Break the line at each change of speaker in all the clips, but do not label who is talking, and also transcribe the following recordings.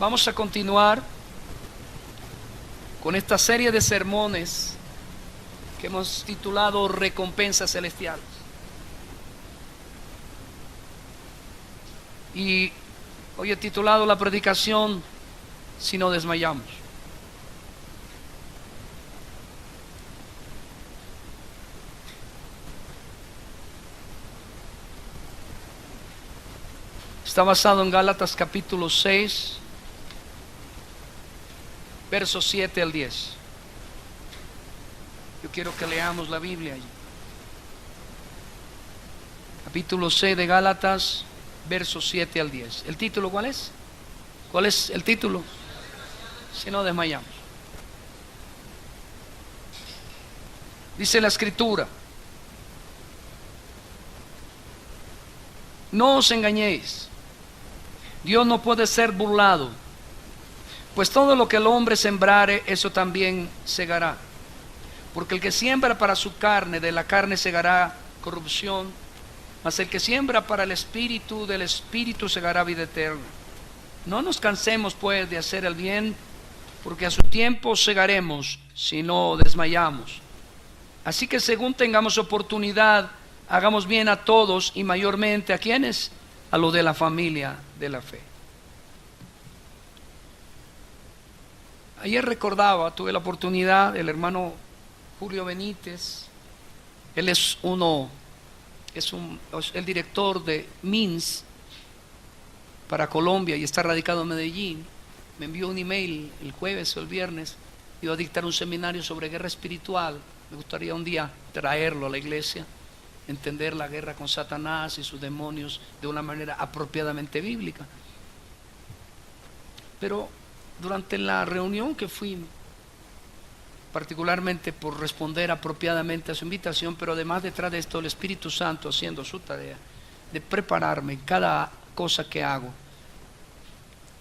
Vamos a continuar con esta serie de sermones que hemos titulado Recompensas Celestiales. Y hoy he titulado la predicación Si no desmayamos. Está basado en Gálatas capítulo 6, versos 7 al 10. Yo quiero que leamos la Biblia allí. Capítulo 6 de Gálatas, versos 7 al 10. ¿El título cuál es? ¿Cuál es el título? Si no desmayamos. Dice la Escritura: no os engañéis, Dios no puede ser burlado, pues todo lo que el hombre sembrare, eso también segará. Porque el que siembra para su carne, de la carne segará corrupción, mas el que siembra para el Espíritu, del Espíritu segará vida eterna. No nos cansemos pues de hacer el bien, porque a su tiempo segaremos si no desmayamos. Así que según tengamos oportunidad, hagamos bien a todos, y mayormente ¿a quiénes? A los de la familia de la fe. Ayer recordaba, tuve la oportunidad, el hermano Julio Benítez, él es el director de MINS para Colombia y está radicado en Medellín. Me envió un email el jueves o el viernes, iba a dictar un seminario sobre guerra espiritual. Me gustaría un día traerlo a la iglesia, entender la guerra con Satanás y sus demonios de una manera apropiadamente bíblica. Pero durante la reunión que fui, particularmente por responder apropiadamente a su invitación, pero además detrás de esto el Espíritu Santo haciendo su tarea de prepararme en cada cosa que hago.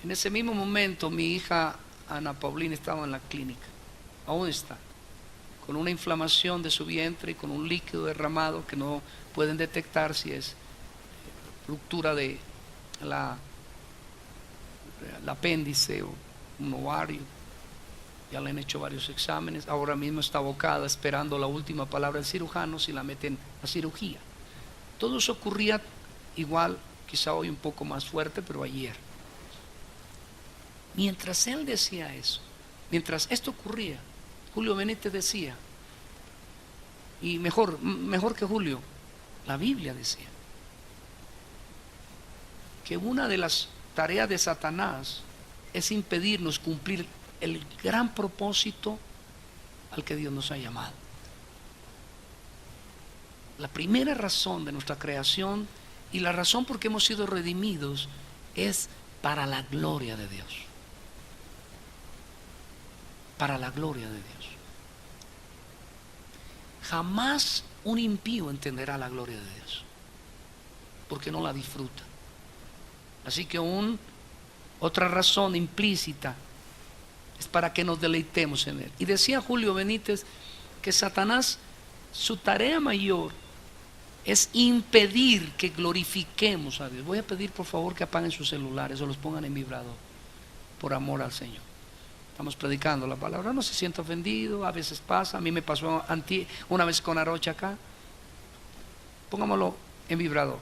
En ese mismo momento mi hija Ana Paulina estaba en la clínica, aún está, con una inflamación de su vientre y con un líquido derramado que no pueden detectar si es ruptura de el apéndice o un ovario. Ya le han hecho varios exámenes, ahora mismo está abocada esperando la última palabra del cirujano si la meten a cirugía. Todo eso ocurría igual, quizá hoy un poco más fuerte, pero ayer. Mientras él decía eso, mientras esto ocurría, Julio Benítez decía, y mejor que Julio, la Biblia decía, que una de las tareas de Satanás es impedirnos cumplir el gran propósito al que Dios nos ha llamado. La primera razón de nuestra creación y la razón por qué hemos sido redimidos es para la gloria de Dios. Para la gloria de Dios. Jamás un impío entenderá la gloria de Dios, porque no la disfruta. Así que otra razón implícita es para que nos deleitemos en él. Y decía Julio Benítez que Satanás, su tarea mayor es impedir que glorifiquemos a Dios. Voy a pedir por favor que apaguen sus celulares o los pongan en vibrador, por amor al Señor. Estamos predicando la palabra, no se sienta ofendido, a veces pasa, a mí me pasó una vez con Arocha acá. Pongámoslo en vibrador.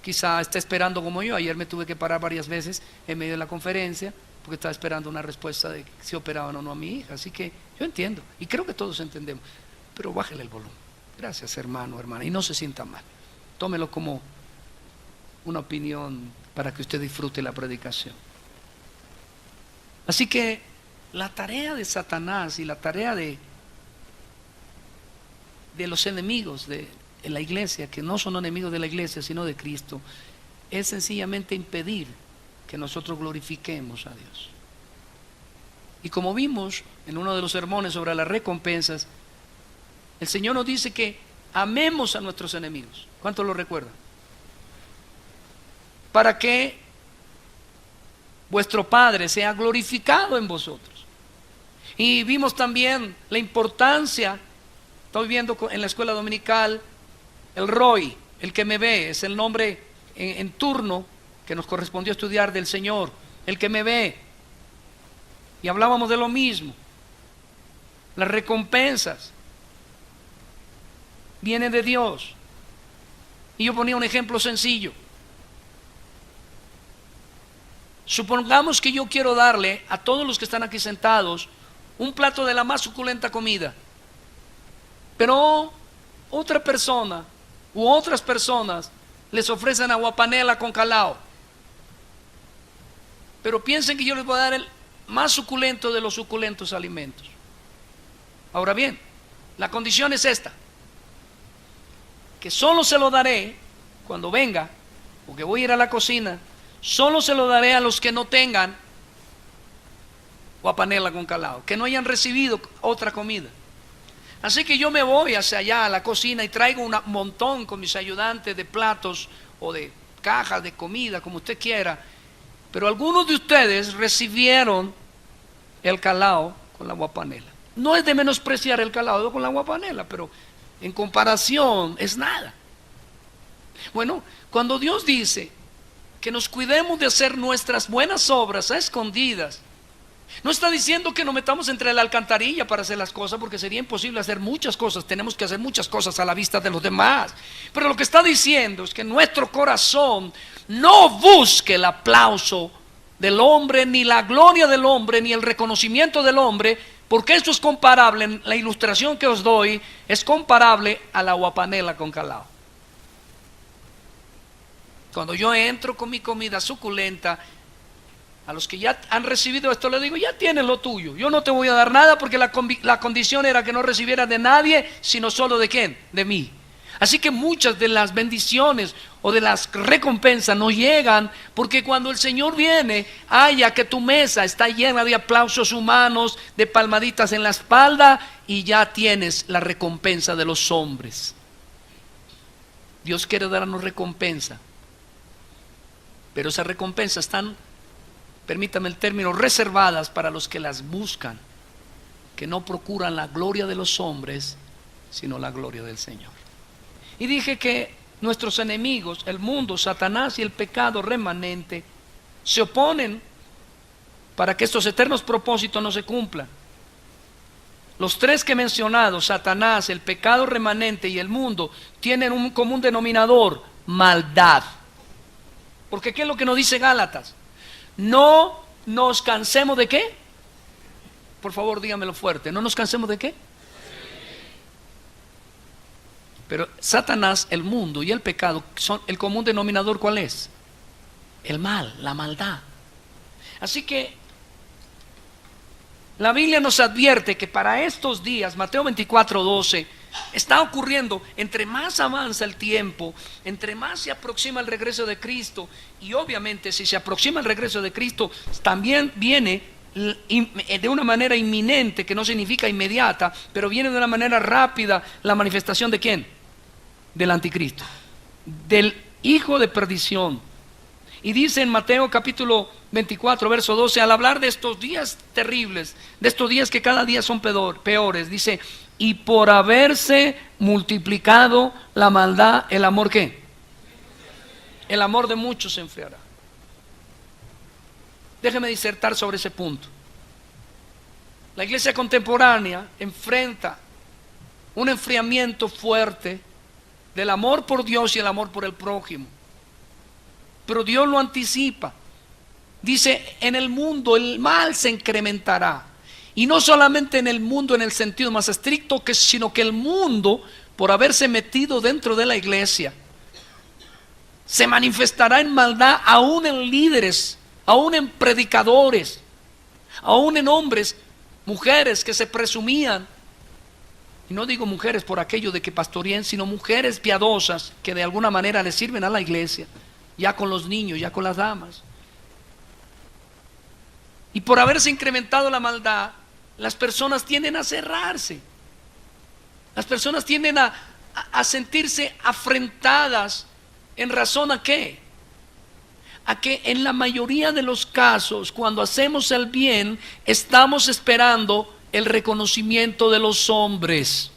Quizá está esperando como yo. Ayer me tuve que parar varias veces en medio de la conferencia porque estaba esperando una respuesta de si operaban o no a mi hija. Así que yo entiendo y creo que todos entendemos, pero bájale el volumen. Gracias, hermano, hermana, y no se sienta mal. Tómelo como una opinión para que usted disfrute la predicación. Así que la tarea de Satanás y la tarea de los enemigos de la iglesia, que no son enemigos de la iglesia sino de Cristo, es sencillamente impedir que nosotros glorifiquemos a Dios. Y como vimos en uno de los sermones sobre las recompensas, el Señor nos dice que amemos a nuestros enemigos. ¿Cuántos lo recuerdan? Para que vuestro Padre sea glorificado en vosotros. Y vimos también la importancia, estoy viendo en la escuela dominical, el ROI, el que me ve, es el nombre en turno que nos correspondió estudiar del Señor, el que me ve. Y hablábamos de lo mismo. Las recompensas vienen de Dios. Y yo ponía un ejemplo sencillo. Supongamos que yo quiero darle a todos los que están aquí sentados un plato de la más suculenta comida, pero otra persona u otras personas les ofrecen aguapanela con calao, pero piensen que yo les voy a dar el más suculento de los suculentos alimentos. Ahora bien, la condición es esta, que solo se lo daré cuando venga, porque voy a ir a la cocina, solo se lo daré a los que no tengan guapanela con calao, que no hayan recibido otra comida. Así que yo me voy hacia allá a la cocina y traigo un montón con mis ayudantes de platos o de cajas de comida, como usted quiera, pero algunos de ustedes recibieron el calao con la guapanela. No es de menospreciar el calao con la guapanela, pero en comparación es nada. Bueno, cuando Dios dice que nos cuidemos de hacer nuestras buenas obras a escondidas, no está diciendo que nos metamos entre la alcantarilla para hacer las cosas, porque sería imposible hacer muchas cosas. Tenemos que hacer muchas cosas a la vista de los demás. Pero lo que está diciendo es que nuestro corazón no busque el aplauso del hombre, ni la gloria del hombre, ni el reconocimiento del hombre, porque esto es comparable, la ilustración que os doy es comparable a la guapanela con calao. Cuando yo entro con mi comida suculenta, a los que ya han recibido esto les digo, ya tienes lo tuyo, yo no te voy a dar nada, porque la condición era que no recibieras de nadie, sino solo de ¿quién? De mí. Así que muchas de las bendiciones o de las recompensas no llegan, porque cuando el Señor viene, haya que tu mesa está llena de aplausos humanos, de palmaditas en la espalda, y ya tienes la recompensa de los hombres. Dios quiere darnos recompensa, pero esas recompensas están, permítame el término, reservadas para los que las buscan, que no procuran la gloria de los hombres, sino la gloria del Señor. Y dije que nuestros enemigos, el mundo, Satanás y el pecado remanente, se oponen para que estos eternos propósitos no se cumplan. Los tres que he mencionado, Satanás, el pecado remanente y el mundo, tienen un común denominador: maldad. Porque ¿qué es lo que nos dice Gálatas? No nos cansemos de ¿qué? Por favor, dígamelo fuerte. ¿No nos cansemos de qué? Pero Satanás, el mundo y el pecado, son el común denominador. ¿Cuál es? El mal, la maldad. Así que la Biblia nos advierte que para estos días, Mateo 24:12, está ocurriendo, entre más avanza el tiempo, entre más se aproxima el regreso de Cristo, y obviamente si se aproxima el regreso de Cristo, también viene de una manera inminente, que no significa inmediata, pero viene de una manera rápida la manifestación ¿de quién? Del anticristo, del hijo de perdición. Y dice en Mateo capítulo 24 verso 12, al hablar de estos días terribles, de estos días que cada día son peores, dice: y por haberse multiplicado la maldad, el amor ¿qué? El amor de muchos se enfriará. Déjeme disertar sobre ese punto. La iglesia contemporánea enfrenta un enfriamiento fuerte del amor por Dios y el amor por el prójimo. Pero Dios lo anticipa. Dice: en el mundo el mal se incrementará. Y no solamente en el mundo en el sentido más estricto, sino que el mundo, por haberse metido dentro de la iglesia, se manifestará en maldad, aún en líderes, aún en predicadores, aún en hombres, mujeres que se presumían. Y no digo mujeres por aquello de que pastorean, sino mujeres piadosas que de alguna manera le sirven a la iglesia, ya con los niños, ya con las damas. Y por haberse incrementado la maldad, las personas tienden a cerrarse. Las personas tienden a sentirse afrentadas. ¿En razón a qué? A que en la mayoría de los casos, cuando hacemos el bien, estamos esperando el reconocimiento de los hombres.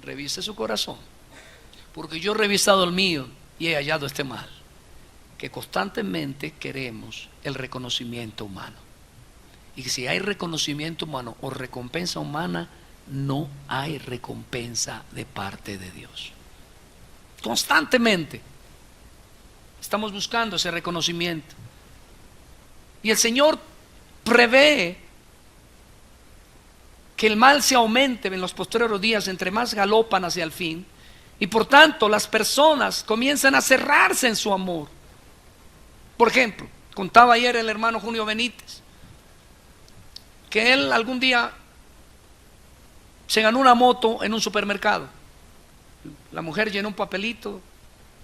Revise su corazón, porque yo he revisado el mío y he hallado este mal, que constantemente queremos el reconocimiento humano. Y que si hay reconocimiento humano o recompensa humana, no hay recompensa de parte de Dios. Constantemente estamos buscando ese reconocimiento. Y el Señor prevé que el mal se aumente en los posteriores días, entre más galopan hacia el fin, y por tanto las personas comienzan a cerrarse en su amor. Por ejemplo, contaba ayer el hermano Junio Benítez que él algún día se ganó una moto en un supermercado. La mujer llenó un papelito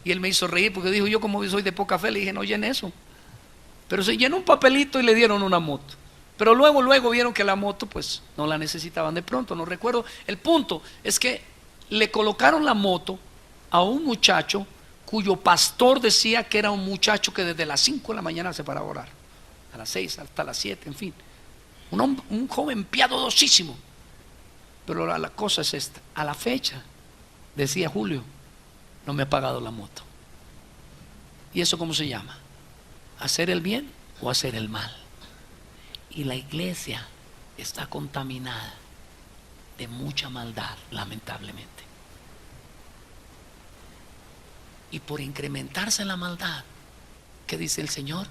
y él me hizo reír porque dijo: yo como soy de poca fe, le dije: no llene eso. Pero se llenó un papelito y le dieron una moto. Pero luego vieron que la moto pues no la necesitaban de pronto, no recuerdo. El punto es que le colocaron la moto a un muchacho cuyo pastor decía que era un muchacho que desde las 5 de la mañana se paraba a orar, a las 6 hasta las 7, en fin. Un joven piadosísimo. Pero la cosa es esta: a la fecha, decía Julio, no me ha pagado la moto. ¿Y eso cómo se llama? ¿Hacer el bien o hacer el mal? Y la iglesia está contaminada de mucha maldad, lamentablemente. Y por incrementarse la maldad, ¿qué dice el Señor?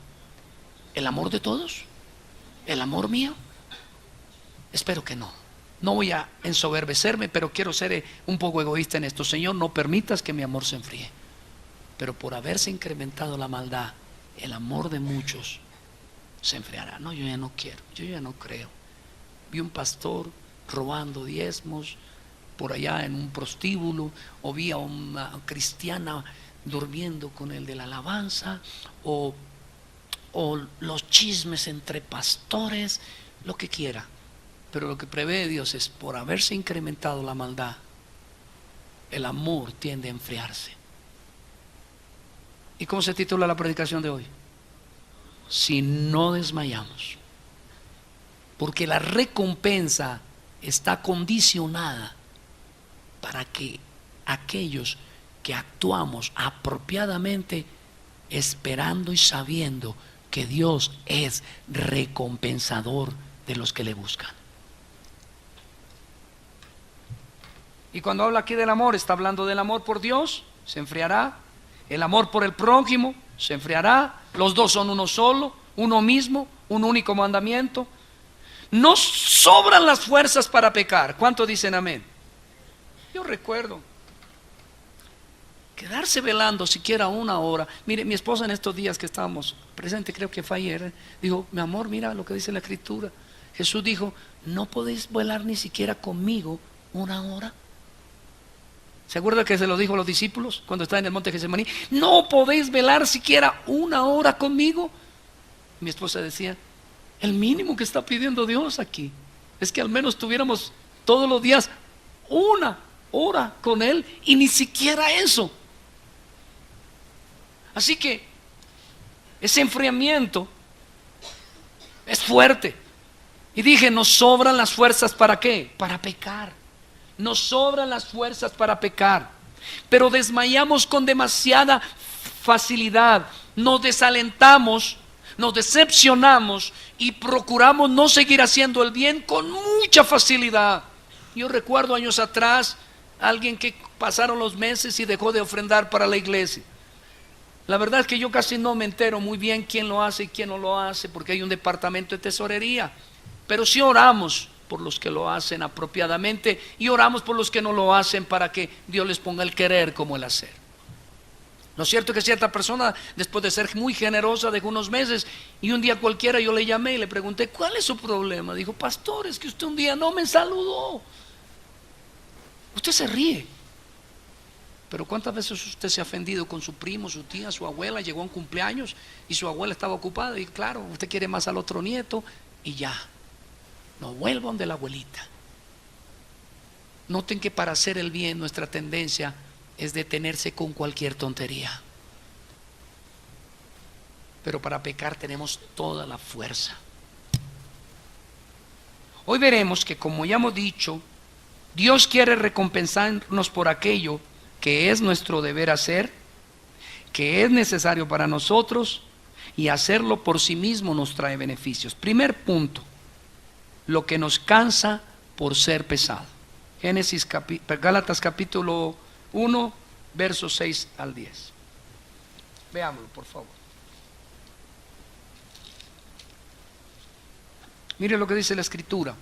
¿El amor de todos? ¿El amor mío? Espero que no. No voy a ensoberbecerme, pero quiero ser un poco egoísta en esto. Señor, no permitas que mi amor se enfríe. Pero por haberse incrementado la maldad, el amor de muchos se enfriará. No, yo ya no quiero, yo ya no creo. Vi un pastor robando diezmos por allá en un prostíbulo, o vi a una cristiana durmiendo con el de la alabanza, o los chismes entre pastores, lo que quiera. Pero lo que prevé Dios es, por haberse incrementado la maldad, el amor tiende a enfriarse. ¿Y cómo se titula la predicación de hoy? Si no desmayamos. Porque la recompensa está condicionada para que aquellos que actuamos apropiadamente, esperando y sabiendo que Dios es recompensador de los que le buscan. Y cuando habla aquí del amor, está hablando del amor por Dios, se enfriará. El amor por el prójimo se enfriará. Los dos son uno solo, uno mismo, un único mandamiento. No sobran las fuerzas para pecar. ¿Cuántos dicen amén? Yo recuerdo quedarse velando siquiera una hora. Mire, mi esposa en estos días que estábamos presentes, creo que fue ayer, dijo: mi amor, mira lo que dice la Escritura. Jesús dijo: no podéis velar ni siquiera conmigo una hora. ¿Se acuerda que se lo dijo a los discípulos cuando estaban en el monte Getsemaní? No podéis velar siquiera una hora conmigo. Mi esposa decía: el mínimo que está pidiendo Dios aquí es que al menos tuviéramos todos los días una hora con Él, y ni siquiera eso. Así que ese enfriamiento es fuerte. Y dije: nos sobran las fuerzas ¿para qué? Para pecar. Nos sobran las fuerzas para pecar, pero desmayamos con demasiada facilidad. Nos desalentamos, nos decepcionamos y procuramos no seguir haciendo el bien con mucha facilidad. Yo recuerdo años atrás alguien que pasaron los meses y dejó de ofrendar para la iglesia. La verdad es que yo casi no me entero muy bien quién lo hace y quién no lo hace, porque hay un departamento de tesorería. Pero sí oramos por los que lo hacen apropiadamente, y oramos por los que no lo hacen para que Dios les ponga el querer como el hacer. Lo cierto es que cierta persona, después de ser muy generosa, dejó unos meses, y un día cualquiera yo le llamé y le pregunté: ¿cuál es su problema? Dijo: pastor, es que usted un día no me saludó. Usted se ríe, pero ¿cuántas veces usted se ha ofendido con su primo, su tía, su abuela? Llegó a un cumpleaños y su abuela estaba ocupada, y claro, usted quiere más al otro nieto, y ya no vuelvan de la abuelita. Noten que para hacer el bien nuestra tendencia es detenerse con cualquier tontería, pero para pecar tenemos toda la fuerza. Hoy veremos que, como ya hemos dicho, Dios quiere recompensarnos por aquello que es nuestro deber hacer, que es necesario para nosotros, y hacerlo por sí mismo nos trae beneficios. Primer punto: lo que nos cansa por ser pesado. Gálatas capítulo 1, versos 6 al 10. Veámoslo, por favor. Mire lo que dice la Escritura,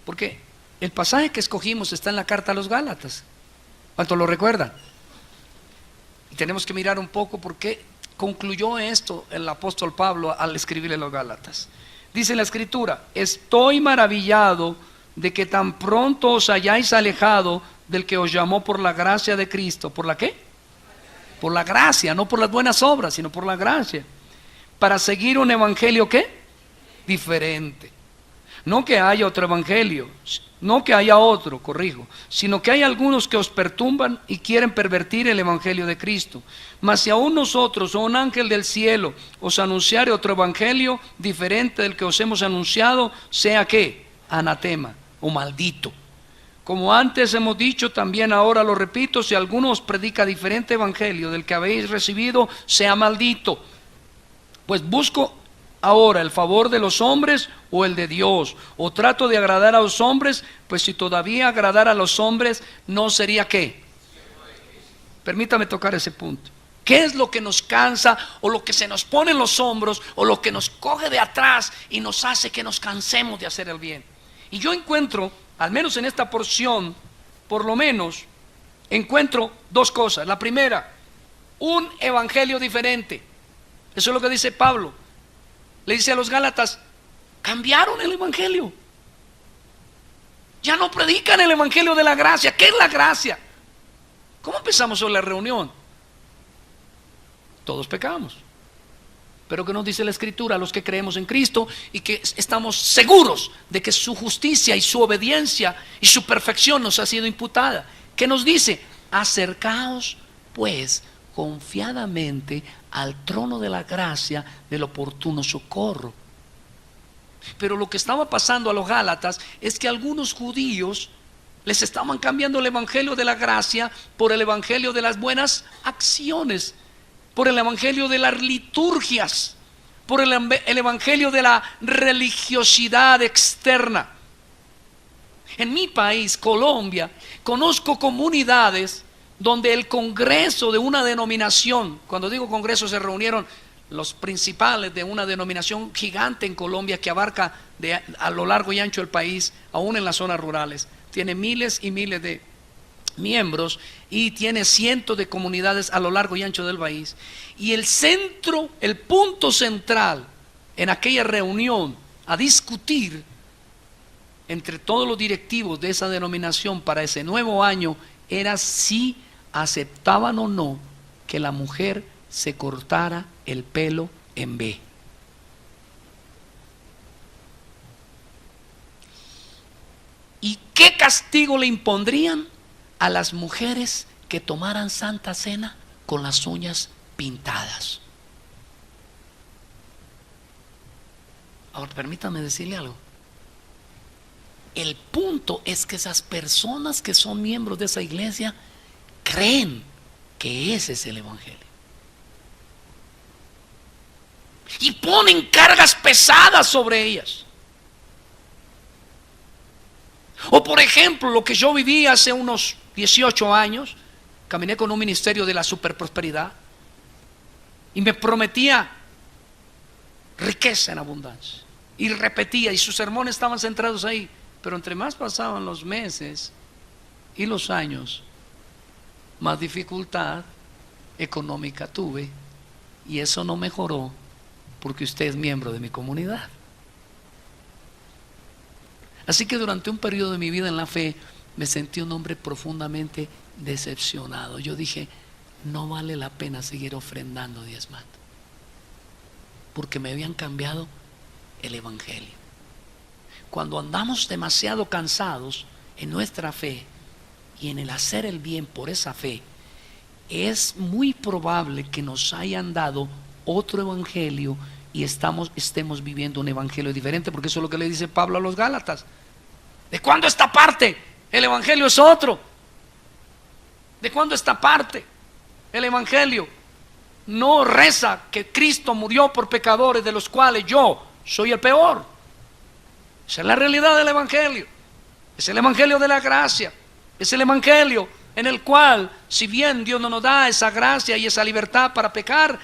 porque el pasaje que escogimos está en la carta a los Gálatas. ¿Cuántos lo recuerdan? Y tenemos que mirar un poco por qué concluyó esto el apóstol Pablo al escribirle a los Gálatas. Dice la Escritura: estoy maravillado de que tan pronto os hayáis alejado del que os llamó por la gracia de Cristo. ¿Por la qué? Por la gracia, no por las buenas obras, sino por la gracia. Para seguir un evangelio, ¿qué? Diferente. No que haya otro evangelio, no que haya otro, corrijo, sino que hay algunos que os perturban y quieren pervertir el evangelio de Cristo. Mas si aún nosotros o un ángel del cielo os anunciare otro evangelio diferente del que os hemos anunciado, sea ¿qué? Anatema o maldito. Como antes hemos dicho, también ahora lo repito: si alguno os predica diferente evangelio del que habéis recibido, sea maldito. Pues busco ahora el favor de los hombres o el de Dios, o trato de agradar a los hombres, pues si todavía agradara a los hombres, no sería ¿qué? Permítame tocar ese punto. ¿Qué es lo que nos cansa, o lo que se nos pone en los hombros, o lo que nos coge de atrás y nos hace que nos cansemos de hacer el bien? Y yo encuentro, al menos en esta porción, por lo menos, encuentro dos cosas. La primera, un evangelio diferente. Eso es lo que dice Pablo. Le dice a los Gálatas: cambiaron el evangelio. Ya no predican el evangelio de la gracia. ¿Qué es la gracia? ¿Cómo empezamos hoy la reunión? Todos pecamos. Pero ¿qué nos dice la Escritura? Los que creemos en Cristo y que estamos seguros de que su justicia y su obediencia y su perfección nos ha sido imputada. ¿Qué nos dice? Acercaos pues confiadamente al trono de la gracia del oportuno socorro. Pero lo que estaba pasando a los Gálatas es que algunos judíos les estaban cambiando el evangelio de la gracia por el evangelio de las buenas acciones, por el evangelio de las liturgias, por el evangelio de la religiosidad externa. En mi país, Colombia, conozco comunidades donde el congreso de una denominación, cuando digo congreso, se reunieron los principales de una denominación gigante en Colombia que abarca a lo largo y ancho del país, aún en las zonas rurales. Tiene miles y miles de miembros y tiene cientos de comunidades a lo largo y ancho del país. Y el centro, el punto central en aquella reunión a discutir entre todos los directivos de esa denominación para ese nuevo año era si aceptaban o no que la mujer se cortara el pelo en B. ¿Y qué castigo le impondrían a las mujeres que tomaran Santa Cena con las uñas pintadas? Ahora permítame decirle algo. El punto es que esas personas que son miembros de esa iglesia creen que ese es el evangelio y ponen cargas pesadas sobre ellas. O por ejemplo, lo que yo viví hace unos 18 años, caminé con un ministerio de la superprosperidad y me prometía riqueza en abundancia y repetía, y sus sermones estaban centrados ahí. Pero entre más pasaban los meses y los años, más dificultad económica tuve, y eso no mejoró porque usted es miembro de mi comunidad. Así que durante un periodo de mi vida en la fe me sentí un hombre profundamente decepcionado. Yo dije: no vale la pena seguir ofrendando, diezmando, porque me habían cambiado el evangelio. Cuando andamos demasiado cansados en nuestra fe y en el hacer el bien por esa fe, es muy probable que nos hayan dado otro evangelio y estemos viviendo un evangelio diferente, porque eso es lo que le dice Pablo a los Gálatas. ¿De cuándo esta parte? El evangelio es otro. ¿De cuándo esta parte? El evangelio no reza que Cristo murió por pecadores, de los cuales yo soy el peor, Esa es la realidad del Evangelio. Es el Evangelio de la gracia. Es el Evangelio en el cual, si bien Dios no nos da esa gracia y esa libertad para pecar,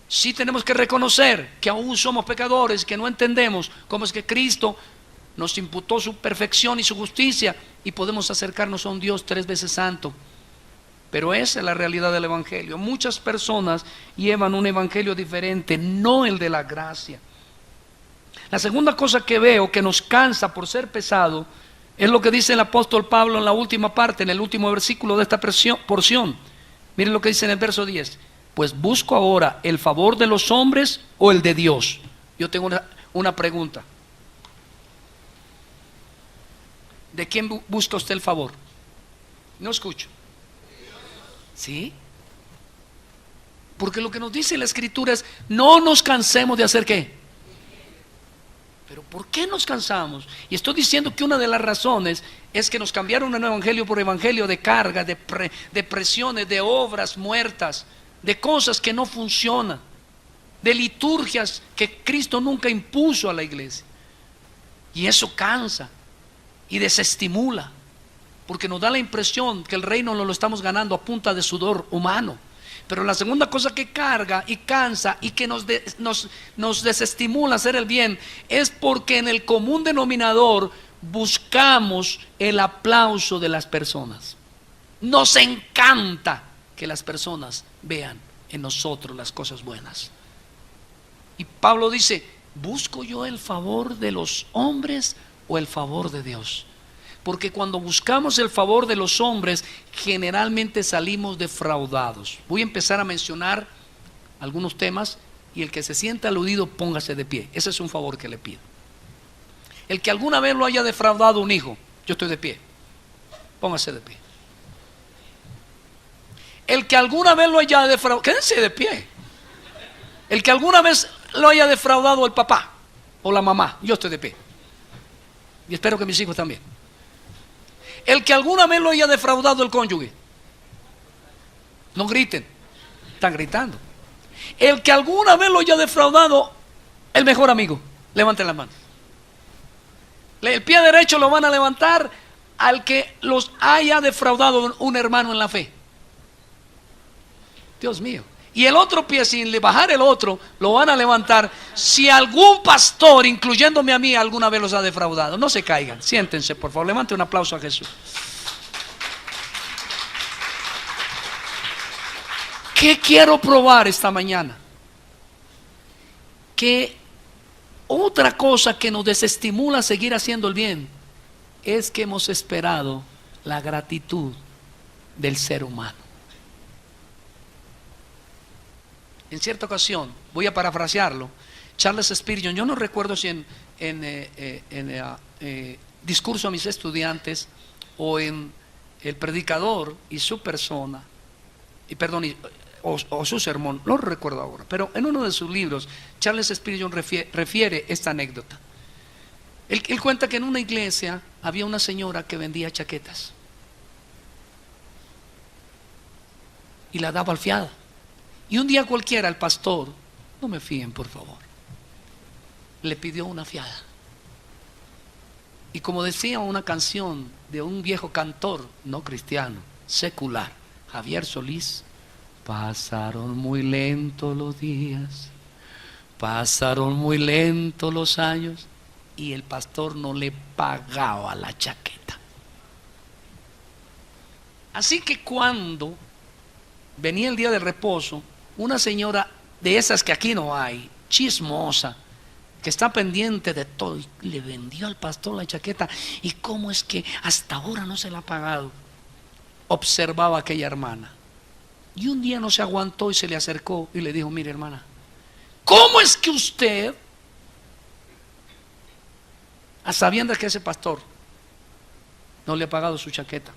sí tenemos que reconocer que aún somos pecadores, que no entendemos cómo es que Cristo nos imputó su perfección y su justicia y podemos acercarnos a un Dios 3 veces santo. Pero esa es la realidad del Evangelio. Muchas personas llevan un Evangelio diferente, no el de la gracia. La segunda cosa que veo que nos cansa por ser pesado es lo que dice el apóstol Pablo en la última parte, en el último versículo de esta porción. Miren lo que dice en el verso 10. Pues busco ahora el favor de los hombres o el de Dios. Yo tengo una pregunta. ¿De quién busca usted el favor? No escucho. ¿Sí? Porque lo que nos dice la Escritura es: no nos cansemos de hacer ¿qué? Pero ¿por qué nos cansamos? Y estoy diciendo que una de las razones es que nos cambiaron el evangelio por evangelio de carga, de presiones, de obras muertas, de cosas que no funcionan, de liturgias que Cristo nunca impuso a la iglesia. Y eso cansa y desestimula, porque nos da la impresión que el reino no lo estamos ganando a punta de sudor humano. Pero la segunda cosa que carga y cansa y que nos desestimula hacer el bien es porque en el común denominador buscamos el aplauso de las personas. Nos encanta que las personas vean en nosotros las cosas buenas. Y Pablo dice: ¿busco yo el favor de los hombres o el favor de Dios? Porque cuando buscamos el favor de los hombres, generalmente salimos defraudados. Voy a empezar a mencionar algunos temas, y el que se sienta aludido, póngase de pie. Ese es un favor que le pido. El que alguna vez lo haya defraudado un hijo, yo estoy de pie. Póngase de pie. El que alguna vez lo haya defraudado, quédense de pie. El que alguna vez lo haya defraudado el papá o la mamá, yo estoy de pie. Y espero que mis hijos también. El que alguna vez lo haya defraudado el cónyuge, no griten, están gritando. El que alguna vez lo haya defraudado el mejor amigo, levanten las manos. El pie derecho lo van a levantar al que los haya defraudado un hermano en la fe. Dios mío. Y el otro pie, sin bajar el otro, lo van a levantar si algún pastor, incluyéndome a mí, alguna vez los ha defraudado. No se caigan, siéntense por favor, levante un aplauso a Jesús. ¿Qué quiero probar esta mañana? Que otra cosa que nos desestimula a seguir haciendo el bien es que hemos esperado la gratitud del ser humano. En cierta ocasión, voy a parafrasearlo, Charles Spurgeon, yo no recuerdo si en discurso a mis estudiantes o en el predicador y su persona, o su sermón, no lo recuerdo ahora, pero en uno de sus libros, Charles Spurgeon refiere esta anécdota. Él cuenta que en una iglesia había una señora que vendía chaquetas y la daba al fiado. Y un día cualquiera el pastor, no me fíen por favor, le pidió una fiada. Y como decía una canción de un viejo cantor no cristiano, secular, Javier Solís: pasaron muy lento los días, pasaron muy lento los años, y el pastor no le pagaba la chaqueta. Así que cuando venía el día del reposo, una señora de esas que aquí no hay, chismosa, que está pendiente de todo, y le vendió al pastor la chaqueta. ¿Y cómo es que hasta ahora no se la ha pagado? Observaba a aquella hermana. Y un día no se aguantó y se le acercó y le dijo: mire hermana, ¿cómo es que usted, a sabiendas que ese pastor no le ha pagado su chaqueta,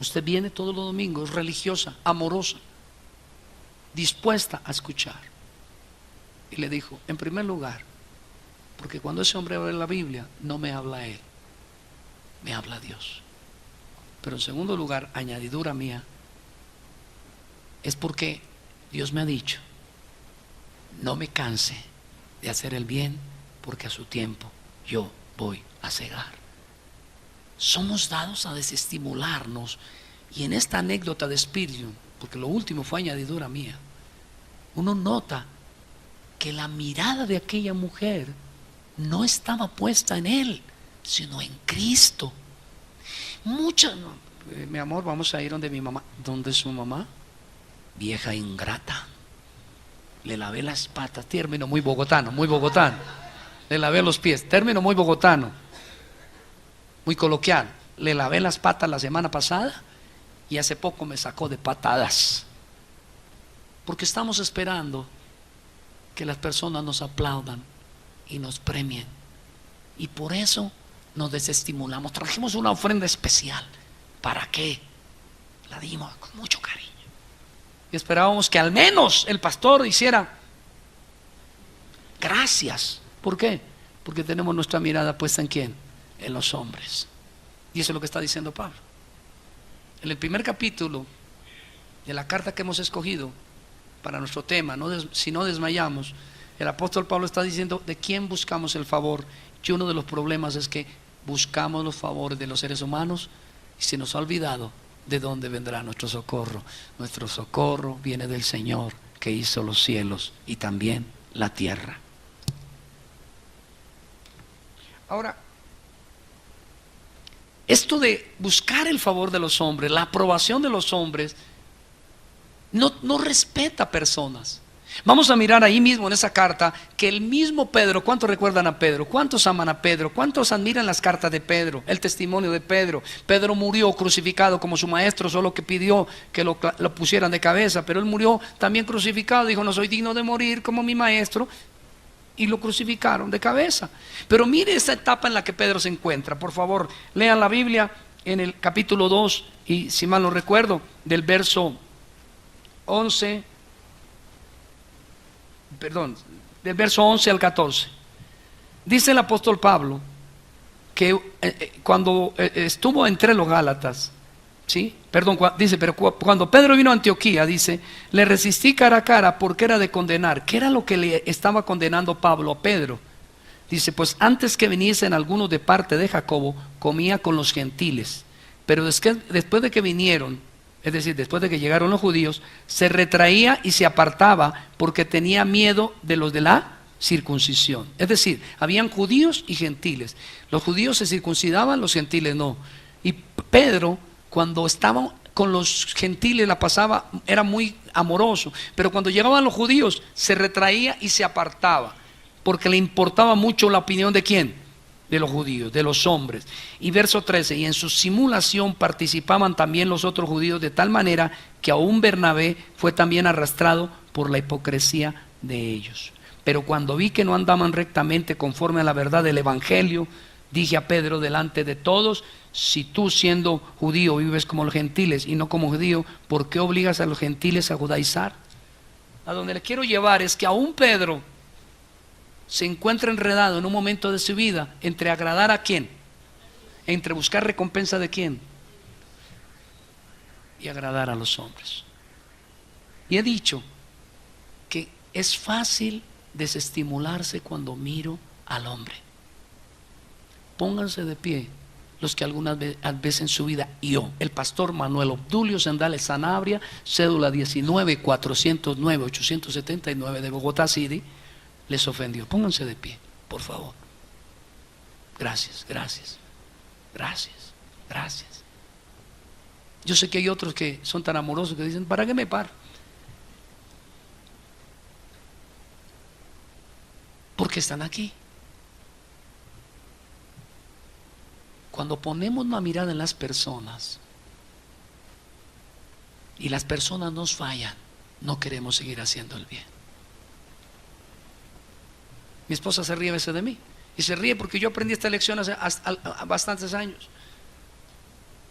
usted viene todos los domingos, religiosa, amorosa, dispuesta a escuchar? Y le dijo: en primer lugar, porque cuando ese hombre abre la Biblia, no me habla él, me habla Dios. Pero en segundo lugar, añadidura mía, es porque Dios me ha dicho: no me canse de hacer el bien, porque a su tiempo yo voy a cegar. Somos dados a desestimularnos. Y en esta anécdota de Spurgeon, porque lo último fue añadidura mía, uno nota que la mirada de aquella mujer no estaba puesta en él, sino en Cristo. Mi amor, vamos a ir donde mi mamá. ¿Dónde es su mamá? Vieja ingrata. Le lavé las patas, término muy bogotano, muy bogotano. Le lavé los pies, término muy bogotano, muy coloquial. Le lavé las patas la semana pasada y hace poco me sacó de patadas. Porque estamos esperando que las personas nos aplaudan y nos premien. Y por eso nos desestimulamos. Trajimos una ofrenda especial. ¿Para qué? La dimos con mucho cariño. Y esperábamos que al menos el pastor hiciera gracias. ¿Por qué? Porque tenemos nuestra mirada puesta ¿en quién? En los hombres. Y eso es lo que está diciendo Pablo. En el primer capítulo de la carta que hemos escogido para nuestro tema, si no desmayamos, el apóstol Pablo está diciendo de quién buscamos el favor. Y uno de los problemas es que buscamos los favores de los seres humanos y se nos ha olvidado de dónde vendrá nuestro socorro. Nuestro socorro viene del Señor que hizo los cielos y también la tierra. Ahora, esto de buscar el favor de los hombres, la aprobación de los hombres, no respeta personas. Vamos a mirar ahí mismo en esa carta que el mismo Pedro, ¿cuántos recuerdan a Pedro? ¿Cuántos aman a Pedro? ¿Cuántos admiran las cartas de Pedro? El testimonio de Pedro. Pedro murió crucificado como su maestro, solo que pidió que lo pusieran de cabeza, pero él murió también crucificado. Dijo, no soy digno de morir como mi maestro, y lo crucificaron de cabeza. Pero mire esa etapa en la que Pedro se encuentra. Por favor, lean la Biblia en el capítulo 2 y si mal no recuerdo, del verso 11, del verso 11 al 14. Dice el apóstol Pablo que cuando estuvo entre los Gálatas, ¿sí? Dice, pero cuando Pedro vino a Antioquía, dice, le resistí cara a cara porque era de condenar. ¿Qué era lo que le estaba condenando Pablo a Pedro? Dice, pues antes que viniesen algunos de parte de Jacobo, comía con los gentiles. Pero después de que vinieron, es decir, después de que llegaron los judíos, se retraía y se apartaba porque tenía miedo de los de la circuncisión. Es decir, habían judíos y gentiles. Los judíos se circuncidaban, los gentiles no. Y Pedro, cuando estaba con los gentiles, la pasaba, era muy amoroso. Pero cuando llegaban los judíos, se retraía y se apartaba porque le importaba mucho la opinión de ¿quién? De los judíos, de los hombres. Y verso 13, y en su simulación participaban también los otros judíos, de tal manera que aún Bernabé fue también arrastrado por la hipocresía de ellos. Pero cuando vi que no andaban rectamente conforme a la verdad del evangelio, dije a Pedro delante de todos, si tú siendo judío vives como los gentiles y no como judío, ¿por qué obligas a los gentiles a judaizar? A donde le quiero llevar es que aún Pedro se encuentra enredado en un momento de su vida entre agradar a quién, entre buscar recompensa de quién y agradar a los hombres. Y he dicho que es fácil desestimularse cuando miro al hombre. Pónganse de pie los que algunas veces en su vida, yo, el pastor Manuel Obdulio Sendales Sanabria, cédula 19-409-879 de Bogotá City, les ofendió. Pónganse de pie, por favor. Gracias, gracias, gracias, gracias. Yo sé que hay otros que son tan amorosos que dicen, ¿para qué me paro? Porque están aquí. Cuando ponemos una mirada en las personas y las personas nos fallan, no queremos seguir haciendo el bien. Mi esposa se ríe a veces de mí y se ríe porque yo aprendí esta lección hace bastantes años.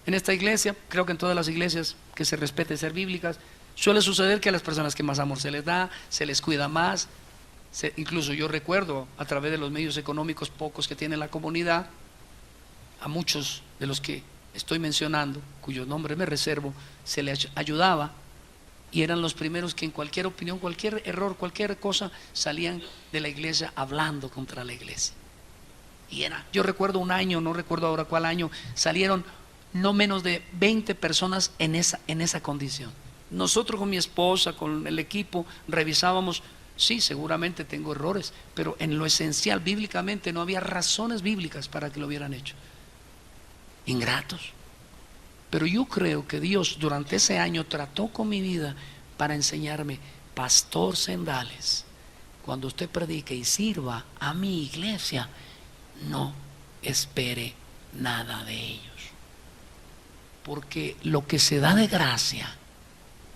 En esta iglesia, creo que en todas las iglesias que se respeten ser bíblicas, suele suceder que a las personas que más amor se les da, se les cuida más. Incluso yo recuerdo a través de los medios económicos pocos que tiene la comunidad, a muchos de los que estoy mencionando, cuyo nombre me reservo, se les ayudaba y eran los primeros que en cualquier opinión, cualquier error, cualquier cosa, salían de la iglesia hablando contra la iglesia. llena. Yo recuerdo un año, no recuerdo ahora cuál año, salieron no menos de 20 personas en esa condición. Nosotros con mi esposa, con el equipo, revisábamos. Sí, seguramente tengo errores, pero en lo esencial, bíblicamente, no había razones bíblicas para que lo hubieran hecho. Ingratos. Pero yo creo que Dios durante ese año trató con mi vida para enseñarme: Pastor Sendales, cuando usted predique y sirva a mi iglesia, no espere nada de ellos. Porque lo que se da de gracia,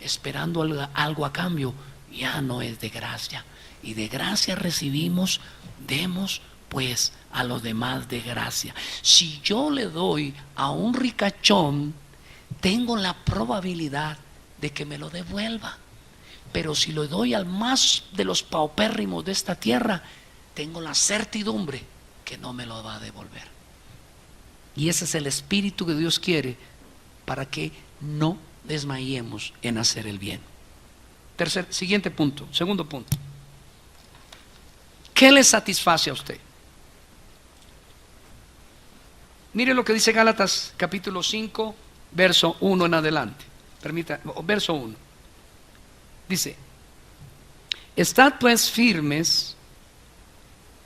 esperando algo a cambio, ya no es de gracia. Y de gracia recibimos, demos pues a los demás de gracia. Si yo le doy a un ricachón, tengo la probabilidad de que me lo devuelva. Pero si lo doy al más de los paupérrimos de esta tierra, tengo la certidumbre que no me lo va a devolver. Y ese es el espíritu que Dios quiere para que no desmayemos en hacer el bien. Siguiente punto, segundo punto. ¿Qué le satisface a usted? Mire lo que dice Gálatas capítulo 5, verso 1 en adelante. Verso 1. Dice: estad pues firmes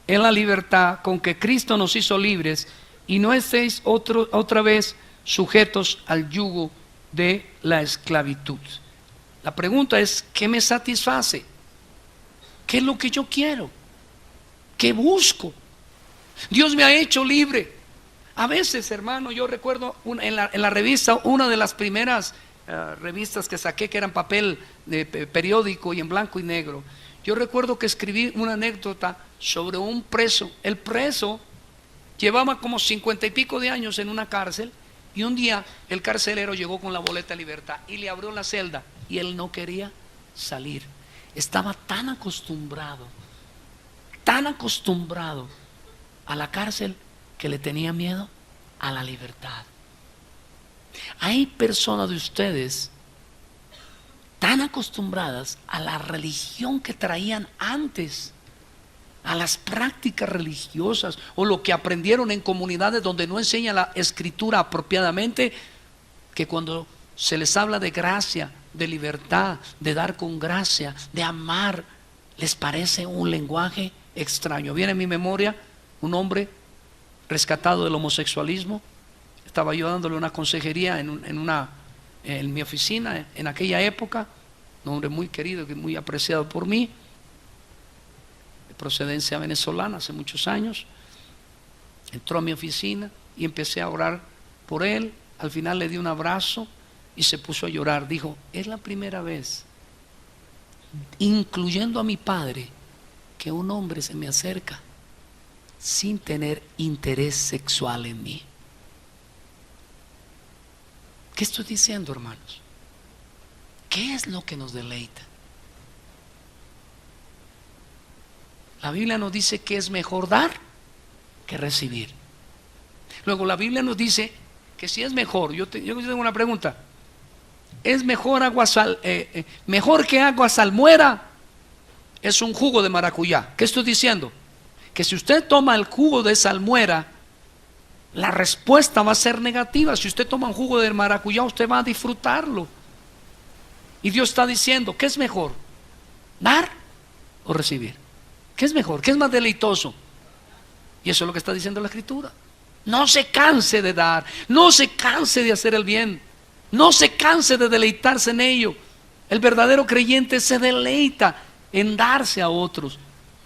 en la libertad con que Cristo nos hizo libres, y no estéis otra vez sujetos al yugo de la esclavitud. La pregunta es: ¿qué me satisface? ¿Qué es lo que yo quiero? ¿Qué busco? Dios me ha hecho libre. A veces, hermano, yo recuerdo en la revista, una de las primeras revistas que saqué, que eran papel de periódico y en blanco y negro. Yo recuerdo que escribí una anécdota sobre un preso. El preso llevaba como 50 y pico de años en una cárcel, y un día el carcelero llegó con la boleta de libertad y le abrió la celda, y él no quería salir. Estaba tan acostumbrado a la cárcel, que le tenía miedo a la libertad. Hay personas de ustedes tan acostumbradas a la religión que traían antes, a las prácticas religiosas, o lo que aprendieron en comunidades donde no enseña la escritura apropiadamente, que cuando se les habla de gracia, de libertad, de dar con gracia, de amar, les parece un lenguaje extraño. Viene en mi memoria un hombre rescatado del homosexualismo. Estaba yo dándole una consejería en mi oficina en aquella época. Un hombre muy querido, muy apreciado por mí, de procedencia venezolana, hace muchos años. Entró a mi oficina y empecé a orar por él. Al final le di un abrazo y se puso a llorar. Dijo: es la primera vez, incluyendo a mi padre, que un hombre se me acerca sin tener interés sexual en mí. ¿Qué estoy diciendo, hermanos? ¿Qué es lo que nos deleita? La Biblia nos dice que es mejor dar que recibir. Luego la Biblia nos dice que si es mejor, yo tengo una pregunta: ¿es mejor mejor que agua salmuera? Es un jugo de maracuyá. ¿Qué estoy diciendo? Que si usted toma el jugo de salmuera, la respuesta va a ser negativa. Si usted toma un jugo de maracuyá, usted va a disfrutarlo. Y Dios está diciendo: ¿qué es mejor? ¿Dar o recibir? ¿Qué es mejor? ¿Qué es más deleitoso? Y eso es lo que está diciendo la Escritura. No se canse de dar, no se canse de hacer el bien, no se canse de deleitarse en ello. El verdadero creyente se deleita en darse a otros.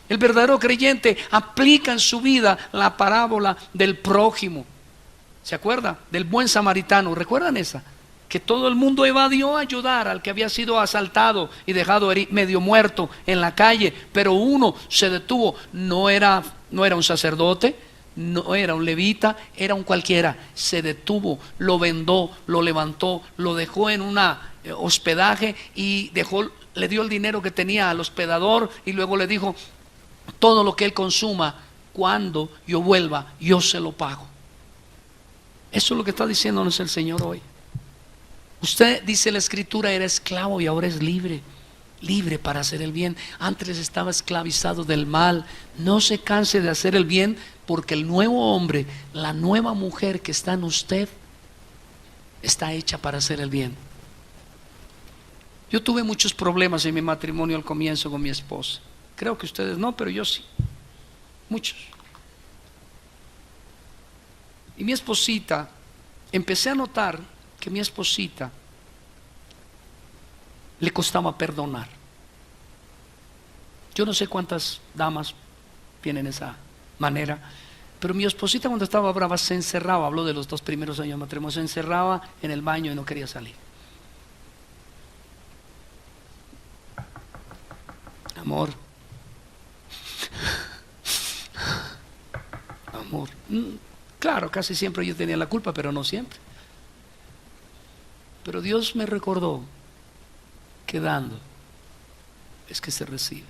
El verdadero creyente aplica en su vida la parábola del prójimo. ¿Se acuerda? Del buen samaritano. ¿Recuerdan esa? Que todo el mundo evadió ayudar al que había sido asaltado y dejado medio muerto en la calle, pero uno se detuvo. No era un sacerdote, no era un levita, era un cualquiera. Se detuvo, lo vendó, lo levantó, lo dejó en un hospedaje y le dio el dinero que tenía al hospedador, y luego le dijo: todo lo que él consuma, cuando yo vuelva, yo se lo pago. Eso es lo que está diciéndonos el Señor hoy. Usted, dice la Escritura, era esclavo y ahora es libre. libre para hacer el bien. Antes estaba esclavizado del mal. No se canse de hacer el bien, porque el nuevo hombre, la nueva mujer que está en usted, está hecha para hacer el bien. Yo tuve muchos problemas en mi matrimonio al comienzo con mi esposa. Creo que ustedes no, pero yo sí. Muchos. Y mi esposita, empecé a notar que mi esposita le costaba perdonar. Yo no sé cuántas damas tienen esa manera, pero mi esposita cuando estaba brava se encerraba. Habló de los 2 primeros años de matrimonio. Se encerraba en el baño y no quería salir. Amor, amor. Claro, casi siempre yo tenía la culpa, pero no siempre. Pero Dios me recordó que dando es que se recibe.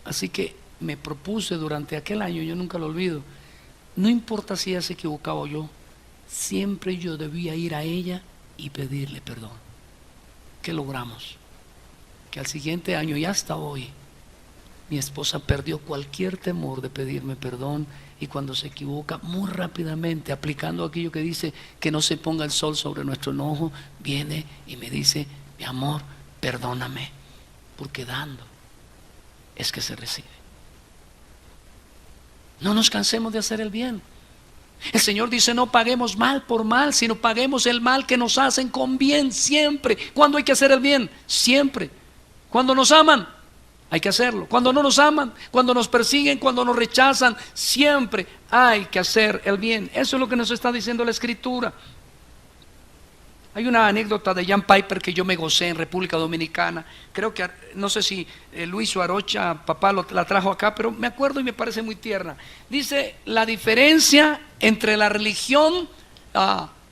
Así que me propuse durante aquel año, yo nunca lo olvido, no importa si ella se equivocaba o yo, siempre yo debía ir a ella y pedirle perdón. ¿Qué logramos? Que al siguiente año y hasta hoy mi esposa perdió cualquier temor de pedirme perdón, y cuando se equivoca, muy rápidamente, aplicando aquello que dice que no se ponga el sol sobre nuestro enojo, viene y me dice: mi amor, perdóname, porque dando es que se recibe. No nos cansemos de hacer el bien. El Señor dice: no paguemos mal por mal, sino paguemos el mal que nos hacen con bien siempre. ¿Cuándo hay que hacer el bien? Siempre. Cuando nos aman, hay que hacerlo. Cuando no nos aman, cuando nos persiguen, cuando nos rechazan, siempre hay que hacer el bien. Eso es lo que nos está diciendo la Escritura. Hay una anécdota de Jan Piper que yo me gocé en República Dominicana. Creo que, no sé si Luis o Arocha, papá, la trajo acá, pero me acuerdo y me parece muy tierna. Dice la diferencia entre la religión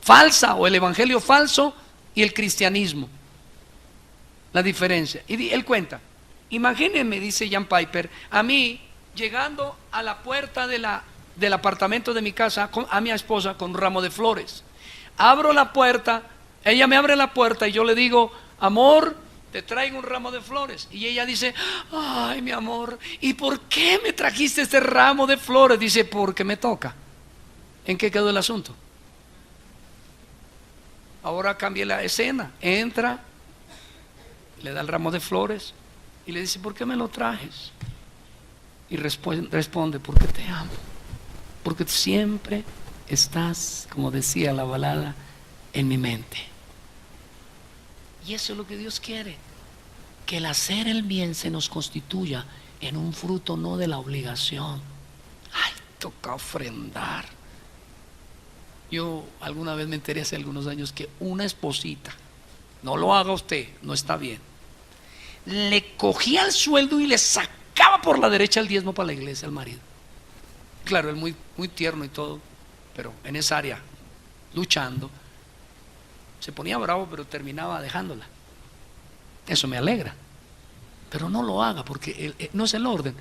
falsa o el evangelio falso y el cristianismo. La diferencia. Y él cuenta: imagínense, dice Jan Piper, a mí llegando a la puerta del apartamento de mi casa a mi esposa con un ramo de flores. Abro la puerta, ella me abre la puerta y yo le digo: amor, te traigo un ramo de flores. Y ella dice: ay, mi amor, ¿y por qué me trajiste este ramo de flores? Dice: porque me toca. ¿En qué quedó el asunto? Ahora cambia la escena. Entra, le da el ramo de flores y le dice: ¿por qué me lo trajes? Y responde: porque te amo, porque siempre estás, como decía la balada, en mi mente. Y eso es lo que Dios quiere, que el hacer el bien se nos constituya en un fruto no de la obligación. Ay, toca ofrendar. Yo alguna vez me enteré hace algunos años que una esposita, no lo haga usted, no está bien, le cogía el sueldo y le sacaba por la derecha el diezmo para la iglesia al marido. Claro, él muy, muy tierno y todo, pero en esa área, luchando, se ponía bravo, pero terminaba dejándola. Eso me alegra, pero no lo haga, porque no es el orden.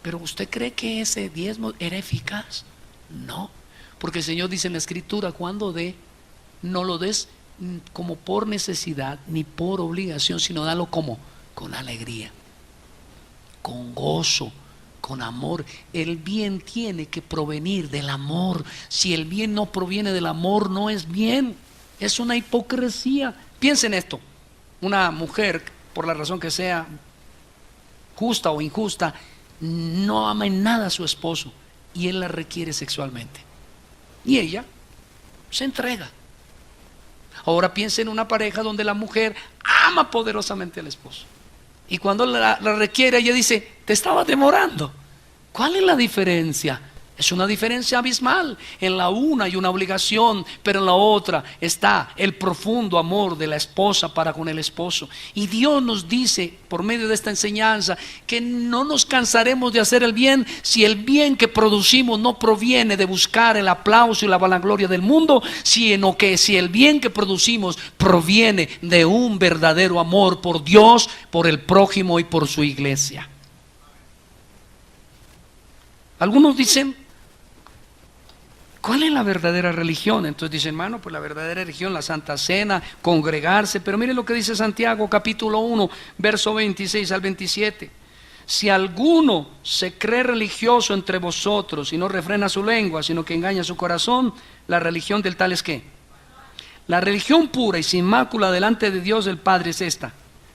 Pero ¿usted cree que ese diezmo era eficaz? No, porque el Señor dice en la Escritura: cuando dé, no lo des como por necesidad ni por obligación, sino dalo como con alegría, con gozo, con amor. El bien tiene que provenir del amor. Si el bien no proviene del amor, no es bien, es una hipocresía. Piensen esto: una mujer, por la razón que sea, justa o injusta, no ama en nada a su esposo y él la requiere sexualmente, y ella se entrega. Ahora piensa en una pareja donde la mujer ama poderosamente al esposo, y cuando la requiere, ella dice: te estaba demorando. ¿Cuál es la diferencia? Es una diferencia abismal. En la una hay una obligación, pero en la otra está el profundo amor de la esposa para con el esposo. Y Dios nos dice por medio de esta enseñanza que no nos cansaremos de hacer el bien si el bien que producimos no proviene de buscar el aplauso y la vanagloria del mundo, sino que si el bien que producimos proviene de un verdadero amor por Dios, por el prójimo y por su iglesia. Algunos dicen: ¿cuál es la verdadera religión? Entonces dice, hermano, pues la verdadera religión, la Santa Cena, congregarse. Pero mire lo que dice Santiago, capítulo 1, verso 26 al 27. Si alguno se cree religioso entre vosotros y no refrena su lengua, sino que engaña su corazón, la religión del tal es ¿qué? La religión pura y sin mácula delante de Dios el Padre es esta: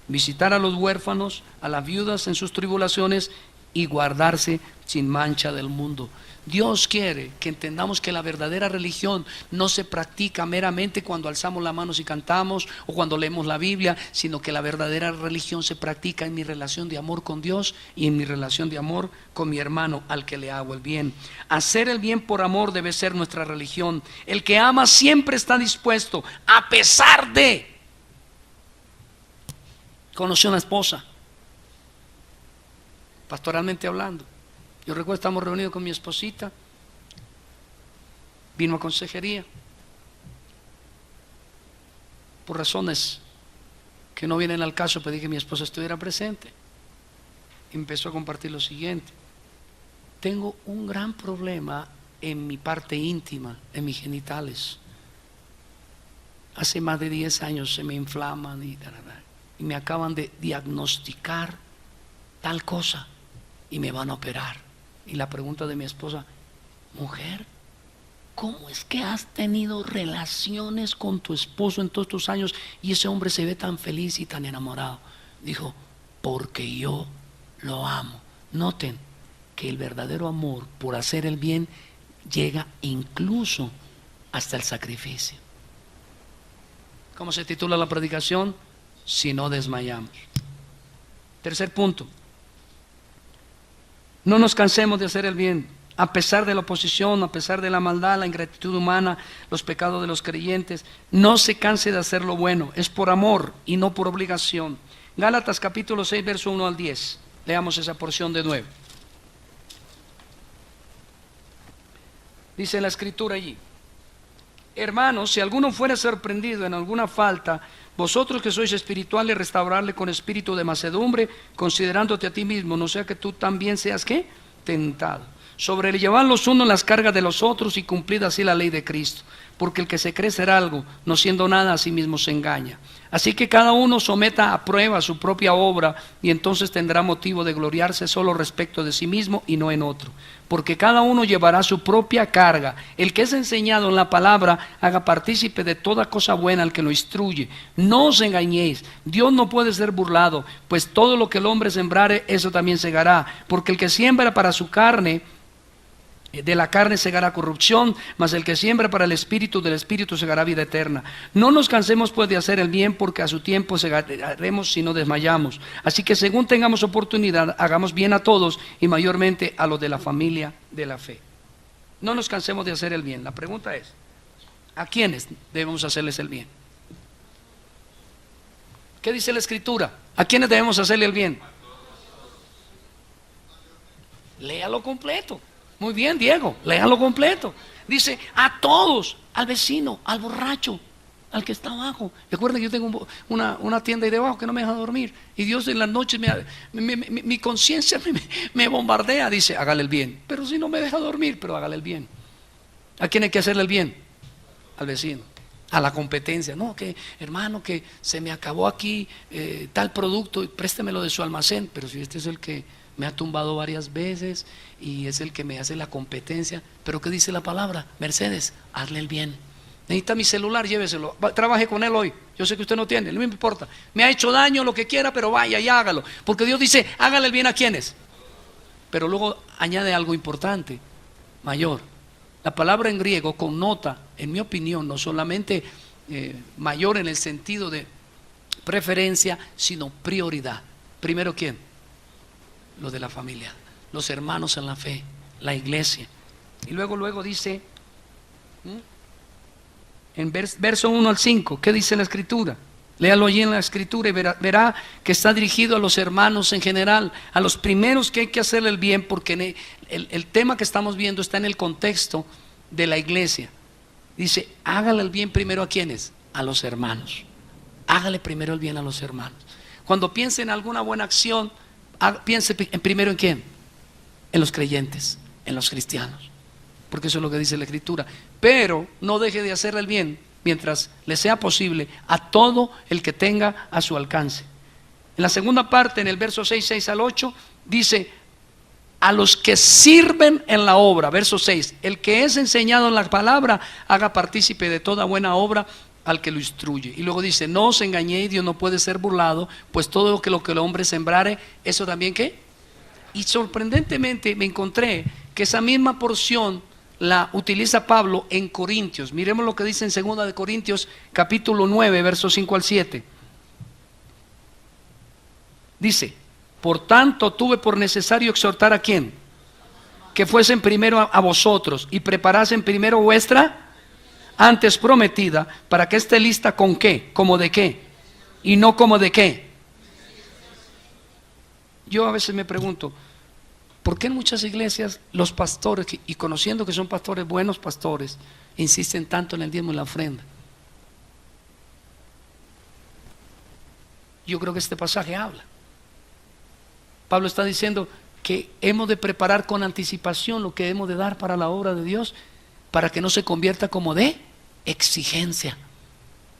visitar a los huérfanos, a las viudas en sus tribulaciones y guardarse sin mancha del mundo. Dios quiere que entendamos que la verdadera religión no se practica meramente cuando alzamos las manos y cantamos o cuando leemos la Biblia, sino que la verdadera religión se practica en mi relación de amor con Dios y en mi relación de amor con mi hermano al que le hago el bien. Hacer el bien por amor debe ser nuestra religión. El que ama siempre está dispuesto, a pesar de... Conocí una esposa, pastoralmente hablando. Yo recuerdo, estamos reunidos con mi esposita, vino a consejería, por razones que no vienen al caso, pedí que mi esposa estuviera presente. Empezó a compartir lo siguiente: tengo un gran problema en mi parte íntima, en mis genitales. Hace más de 10 años se me inflaman y me acaban de diagnosticar tal cosa y me van a operar. Y la pregunta de mi esposa: mujer, ¿cómo es que has tenido relaciones con tu esposo en todos estos años y ese hombre se ve tan feliz y tan enamorado? Dijo: porque yo lo amo. Noten que el verdadero amor por hacer el bien llega incluso hasta el sacrificio. ¿Cómo se titula la predicación? Si no desmayamos. Tercer punto: no nos cansemos de hacer el bien, a pesar de la oposición, a pesar de la maldad, la ingratitud humana, los pecados de los creyentes. No se canse de hacer lo bueno, es por amor y no por obligación. Gálatas capítulo 6, verso 1 al 10. Leamos esa porción de nuevo. Dice la escritura allí: hermanos, si alguno fuera sorprendido en alguna falta, vosotros que sois espirituales, restaurarle con espíritu de mansedumbre, considerándote a ti mismo, no sea que tú también seas ¿qué? Tentado. Sobrellevad los unos las cargas de los otros y cumplid así la ley de Cristo. Porque el que se cree ser algo, no siendo nada, a sí mismo se engaña. Así que cada uno someta a prueba su propia obra, y entonces tendrá motivo de gloriarse solo respecto de sí mismo y no en otro. Porque cada uno llevará su propia carga. El que es enseñado en la palabra, haga partícipe de toda cosa buena al que lo instruye. No os engañéis, Dios no puede ser burlado, pues todo lo que el hombre sembrare, eso también segará. Porque el que siembra para su carne, de la carne segará corrupción, mas el que siembra para el espíritu, del espíritu segará vida eterna. No nos cansemos pues de hacer el bien, porque a su tiempo segaremos si no desmayamos. Así que según tengamos oportunidad, hagamos bien a todos y mayormente a los de la familia de la fe. No nos cansemos de hacer el bien. La pregunta es: ¿a quiénes debemos hacerles el bien? ¿Qué dice la escritura? ¿A quiénes debemos hacerle el bien? Léalo completo. Muy bien, Diego, léalo completo. Dice: a todos, al vecino, al borracho, al que está abajo. Recuerden que yo tengo una tienda ahí debajo que no me deja dormir. Y Dios en las noches, mi conciencia me bombardea. Dice: hágale el bien. Pero si no me deja dormir, pero hágale el bien. ¿A quién hay que hacerle el bien? Al vecino. A la competencia. No, que hermano, que se me acabó aquí tal producto, préstemelo de su almacén. Pero si este es el que me ha tumbado varias veces y es el que me hace la competencia. Pero ¿qué dice la palabra? Mercedes, hazle el bien. Necesita mi celular, lléveselo, trabaje con él hoy. Yo sé que usted no tiene, no me importa. Me ha hecho daño, lo que quiera, pero vaya y hágalo. Porque Dios dice: hágale el bien a quienes. Pero luego añade algo importante, mayor. La palabra en griego connota, en mi opinión, no solamente mayor en el sentido de preferencia, sino prioridad. Primero, ¿quién? Los de la familia, los hermanos en la fe, la iglesia. Y luego dice, en verso 1 al 5, ¿qué dice la escritura? Léalo allí en la escritura y verá que está dirigido a los hermanos en general, a los primeros que hay que hacerle el bien, porque el tema que estamos viendo está en el contexto de la iglesia. Dice: hágale el bien primero a ¿quiénes? A los hermanos. Hágale primero el bien a los hermanos. Cuando piense en alguna buena acción, piense primero en quién, en los creyentes, en los cristianos. porque eso es lo que dice la Escritura. Pero no deje de hacer el bien mientras le sea posible a todo el que tenga a su alcance. En la segunda parte, en el verso 6 al 8, dice: a los que sirven en la obra. Verso 6: el que es enseñado en la palabra, haga partícipe de toda buena obra al que lo instruye. Y luego dice: no os engañéis, Dios no puede ser burlado, pues todo lo que el hombre sembrare, eso también ¿qué? Y sorprendentemente me encontré que esa misma porción la utiliza Pablo en Corintios. Miremos lo que dice en 2 de Corintios capítulo 9, versos 5 al 7. Dice: por tanto tuve por necesario exhortar ¿a quién? Que fuesen primero a vosotros y preparasen primero vuestra antes prometida, para que esté lista ¿con qué? ¿Como de qué? Y no como de qué. Yo a veces me pregunto, ¿por qué en muchas iglesias los pastores, y conociendo que son pastores, buenos pastores, insisten tanto en el diezmo y la ofrenda? Yo creo que este pasaje habla. Pablo está diciendo que hemos de preparar con anticipación lo que hemos de dar para la obra de Dios, para que no se convierta como de exigencia.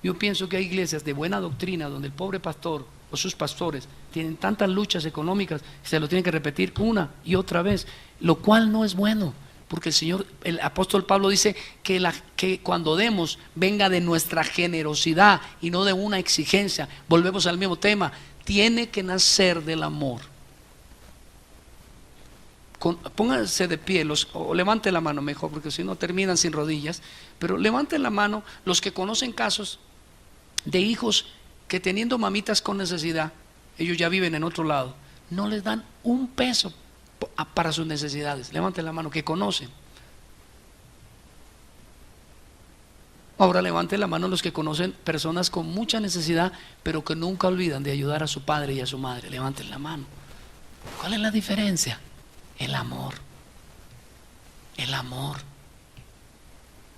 Yo pienso que hay iglesias de buena doctrina donde el pobre pastor o sus pastores tienen tantas luchas económicas que se lo tienen que repetir una y otra vez, lo cual no es bueno, porque el apóstol Pablo dice que cuando demos venga de nuestra generosidad y no de una exigencia. Volvemos al mismo tema, tiene que nacer del amor. Pónganse de pie, o levanten la mano mejor, porque si no terminan sin rodillas. Pero levanten la mano los que conocen casos de hijos que, teniendo mamitas con necesidad, ellos ya viven en otro lado, no les dan un peso para sus necesidades. Levanten la mano que conocen. Ahora levanten la mano los que conocen personas con mucha necesidad, pero que nunca olvidan de ayudar a su padre y a su madre. Levanten la mano. ¿Cuál es la diferencia? El amor. El amor.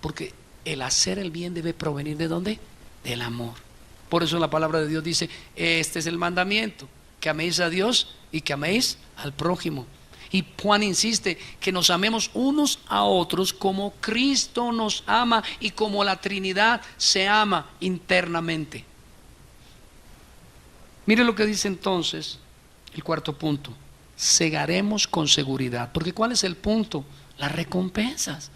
Porque el hacer el bien debe provenir ¿de dónde? Del amor. Por eso la palabra de Dios dice: este es el mandamiento, que améis a Dios y que améis al prójimo. Y Juan insiste que nos amemos unos a otros como Cristo nos ama y como la Trinidad se ama internamente. Mire lo que dice entonces el cuarto punto: segaremos con seguridad. Porque ¿cuál es el punto? Las recompensas.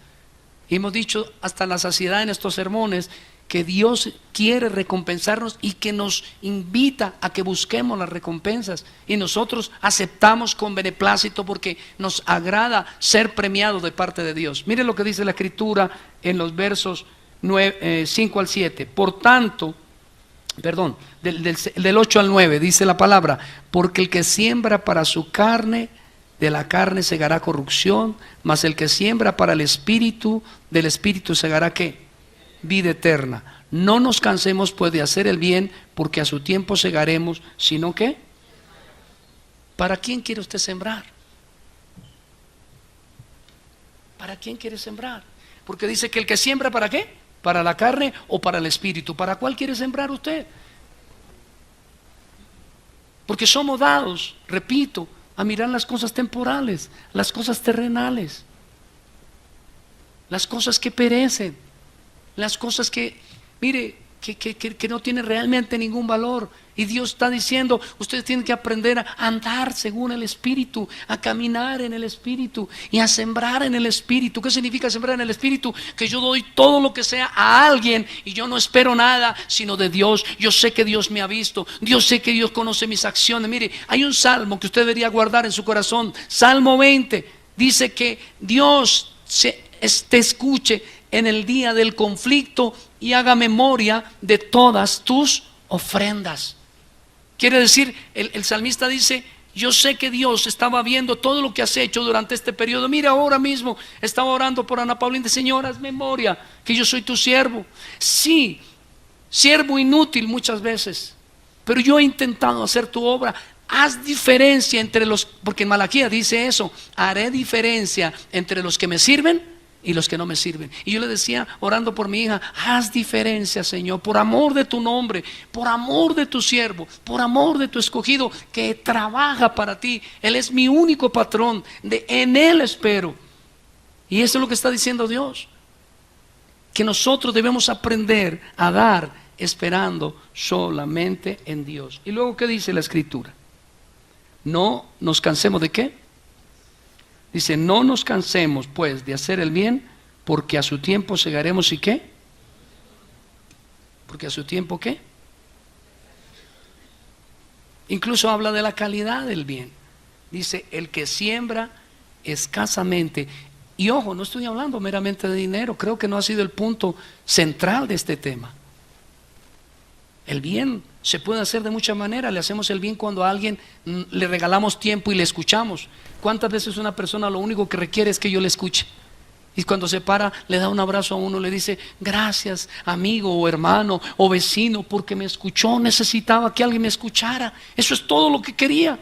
Y hemos dicho hasta la saciedad en estos sermones que Dios quiere recompensarnos y que nos invita a que busquemos las recompensas, y nosotros aceptamos con beneplácito porque nos agrada ser premiados de parte de Dios. Mire lo que dice la Escritura en los versos 5 al 7. Por tanto, del 8 al 9 dice la palabra: porque el que siembra para su carne, de la carne segará corrupción, mas el que siembra para el Espíritu, del Espíritu segará ¿qué? Vida eterna. No nos cansemos pues de hacer el bien, porque a su tiempo segaremos, sino que ¿para quién quiere usted sembrar? ¿Para quién quiere sembrar? Porque dice que el que siembra ¿para qué? ¿Para la carne o para el Espíritu? ¿Para cuál quiere sembrar usted? Porque somos dados, repito, a mirar las cosas temporales, las cosas terrenales, las cosas que perecen, las cosas que, mire, que no tienen realmente ningún valor. Y Dios está diciendo: ustedes tienen que aprender a andar según el Espíritu, a caminar en el Espíritu y a sembrar en el Espíritu. ¿Qué significa sembrar en el Espíritu? Que yo doy todo lo que sea a alguien y yo no espero nada sino de Dios. Yo sé que Dios me ha visto, yo sé que Dios conoce mis acciones. Mire, hay un salmo que usted debería guardar en su corazón, Salmo 20. Dice que Dios te escuche en el día del conflicto y haga memoria de todas tus ofrendas. Quiere decir, el salmista dice: yo sé que Dios estaba viendo todo lo que has hecho durante este periodo. Mira, ahora mismo estaba orando por Ana Paulina. Señor, haz memoria que yo soy tu siervo. Sí, siervo inútil muchas veces, pero yo he intentado hacer tu obra. Haz diferencia entre porque en Malaquías dice eso: haré diferencia entre los que me sirven y los que no me sirven. Y yo le decía, orando por mi hija: haz diferencia, Señor, por amor de tu nombre, por amor de tu siervo, por amor de tu escogido que trabaja para ti. Él es mi único patrón, en Él espero. Y eso es lo que está diciendo Dios, que nosotros debemos aprender a dar esperando solamente en Dios. Y luego, ¿qué dice la Escritura? No nos cansemos de ¿qué? Dice, no nos cansemos pues de hacer el bien, porque a su tiempo segaremos ¿y qué? Porque a su tiempo ¿qué? Incluso habla de la calidad del bien. Dice, el que siembra escasamente. Y ojo, no estoy hablando meramente de dinero, creo que no ha sido el punto central de este tema. El bien se puede hacer de muchas maneras. Le hacemos el bien cuando a alguien le regalamos tiempo y le escuchamos. ¿Cuántas veces una persona lo único que requiere es que yo le escuche? Y cuando se para, le da un abrazo a uno, le dice, gracias amigo o hermano o vecino, porque me escuchó, necesitaba que alguien me escuchara. Eso es todo lo que quería.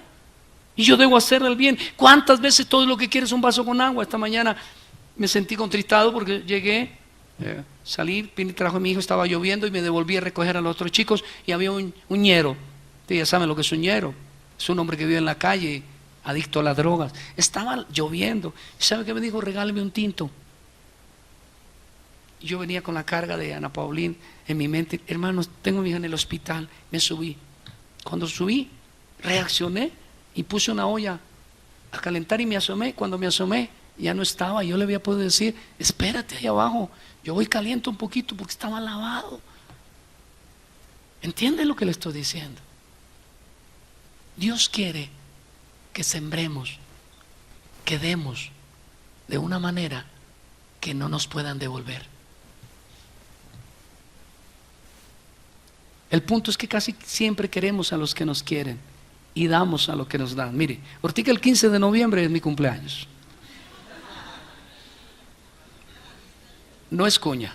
Y yo debo hacerle el bien. ¿Cuántas veces todo lo que quiere es un vaso con agua? Esta mañana me sentí contristado porque llegué, salí, vine y trajo a mi hijo, estaba lloviendo y me devolví a recoger a los otros chicos y había un ñero. Ustedes ya saben lo que es un ñero. Es un hombre que vive en la calle, adicto a las drogas. Estaba lloviendo. ¿Y sabe qué me dijo? Regáleme un tinto. Yo venía con la carga de Ana Paulín en mi mente. Hermanos, tengo a mi hija en el hospital. Me subí. Cuando subí, reaccioné y puse una olla a calentar y me asomé. Cuando me asomé, ya no estaba. Yo le había podido decir, espérate ahí abajo, yo voy caliento un poquito porque estaba lavado. ¿Entiende lo que le estoy diciendo? Dios quiere que sembremos, que demos de una manera que no nos puedan devolver. El punto es que casi siempre queremos a los que nos quieren y damos a lo que nos dan. Mire, ahorita el 15 de noviembre es mi cumpleaños. No es cuña.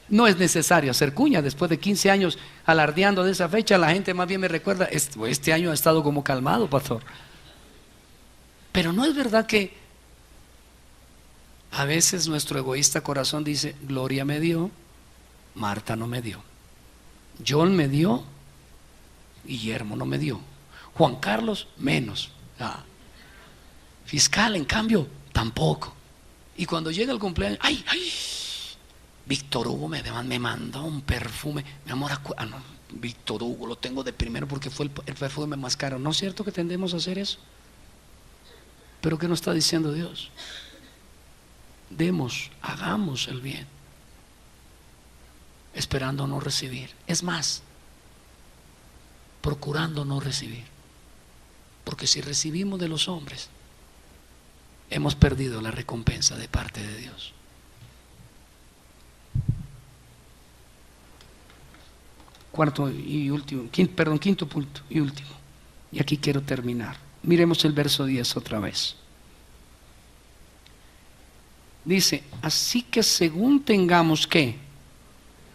No es necesario hacer cuña. Después de 15 años alardeando de esa fecha, la gente más bien me recuerda, este año ha estado como calmado, pastor. Pero no es verdad que a veces nuestro egoísta corazón dice, Gloria me dio, Marta no me dio. John me dio, Guillermo no me dio. Juan Carlos, menos. Fiscal, en cambio, tampoco. Y cuando llega el cumpleaños, ¡ay! Víctor Hugo me mandó un perfume. Mi amor, no, Víctor Hugo lo tengo de primero porque fue el perfume más caro. ¿No es cierto que tendemos a hacer eso? Pero ¿qué nos está diciendo Dios? Demos, hagamos el bien, esperando no recibir. Es más, procurando no recibir. Porque si recibimos de los hombres, hemos perdido la recompensa de parte de Dios. Quinto punto y último. Y aquí quiero terminar. Miremos el verso 10 otra vez. Dice, así que según tengamos que,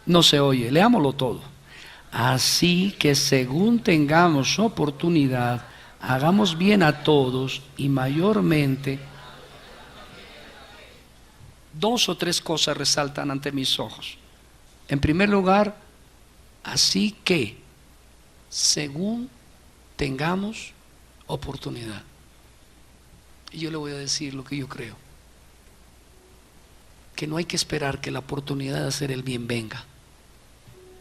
no se oye, leámoslo todo. Así que según tengamos oportunidad, hagamos bien a todos y mayormente. Dos o tres cosas resaltan ante mis ojos. En primer lugar, así que según tengamos oportunidad. Y yo le voy a decir lo que yo creo. Que no hay que esperar que la oportunidad de hacer el bien venga,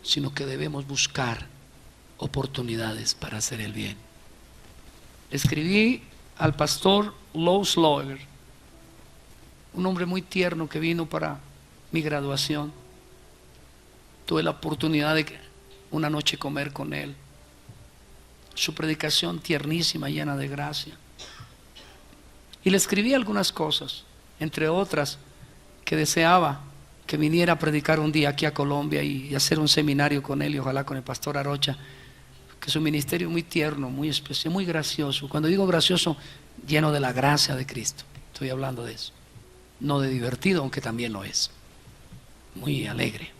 sino que debemos buscar oportunidades para hacer el bien. Escribí al pastor Lois Lawler, un hombre muy tierno que vino para mi graduación. Tuve la oportunidad de una noche comer con él. Su predicación tiernísima, llena de gracia. Y le escribí algunas cosas, entre otras, que deseaba que viniera a predicar un día aquí a Colombia y hacer un seminario con él y ojalá con el pastor Arocha, que su ministerio es muy tierno, muy especial, muy gracioso. Cuando digo gracioso, lleno de la gracia de Cristo. Estoy hablando de eso. No de divertido, aunque también lo es. Muy alegre.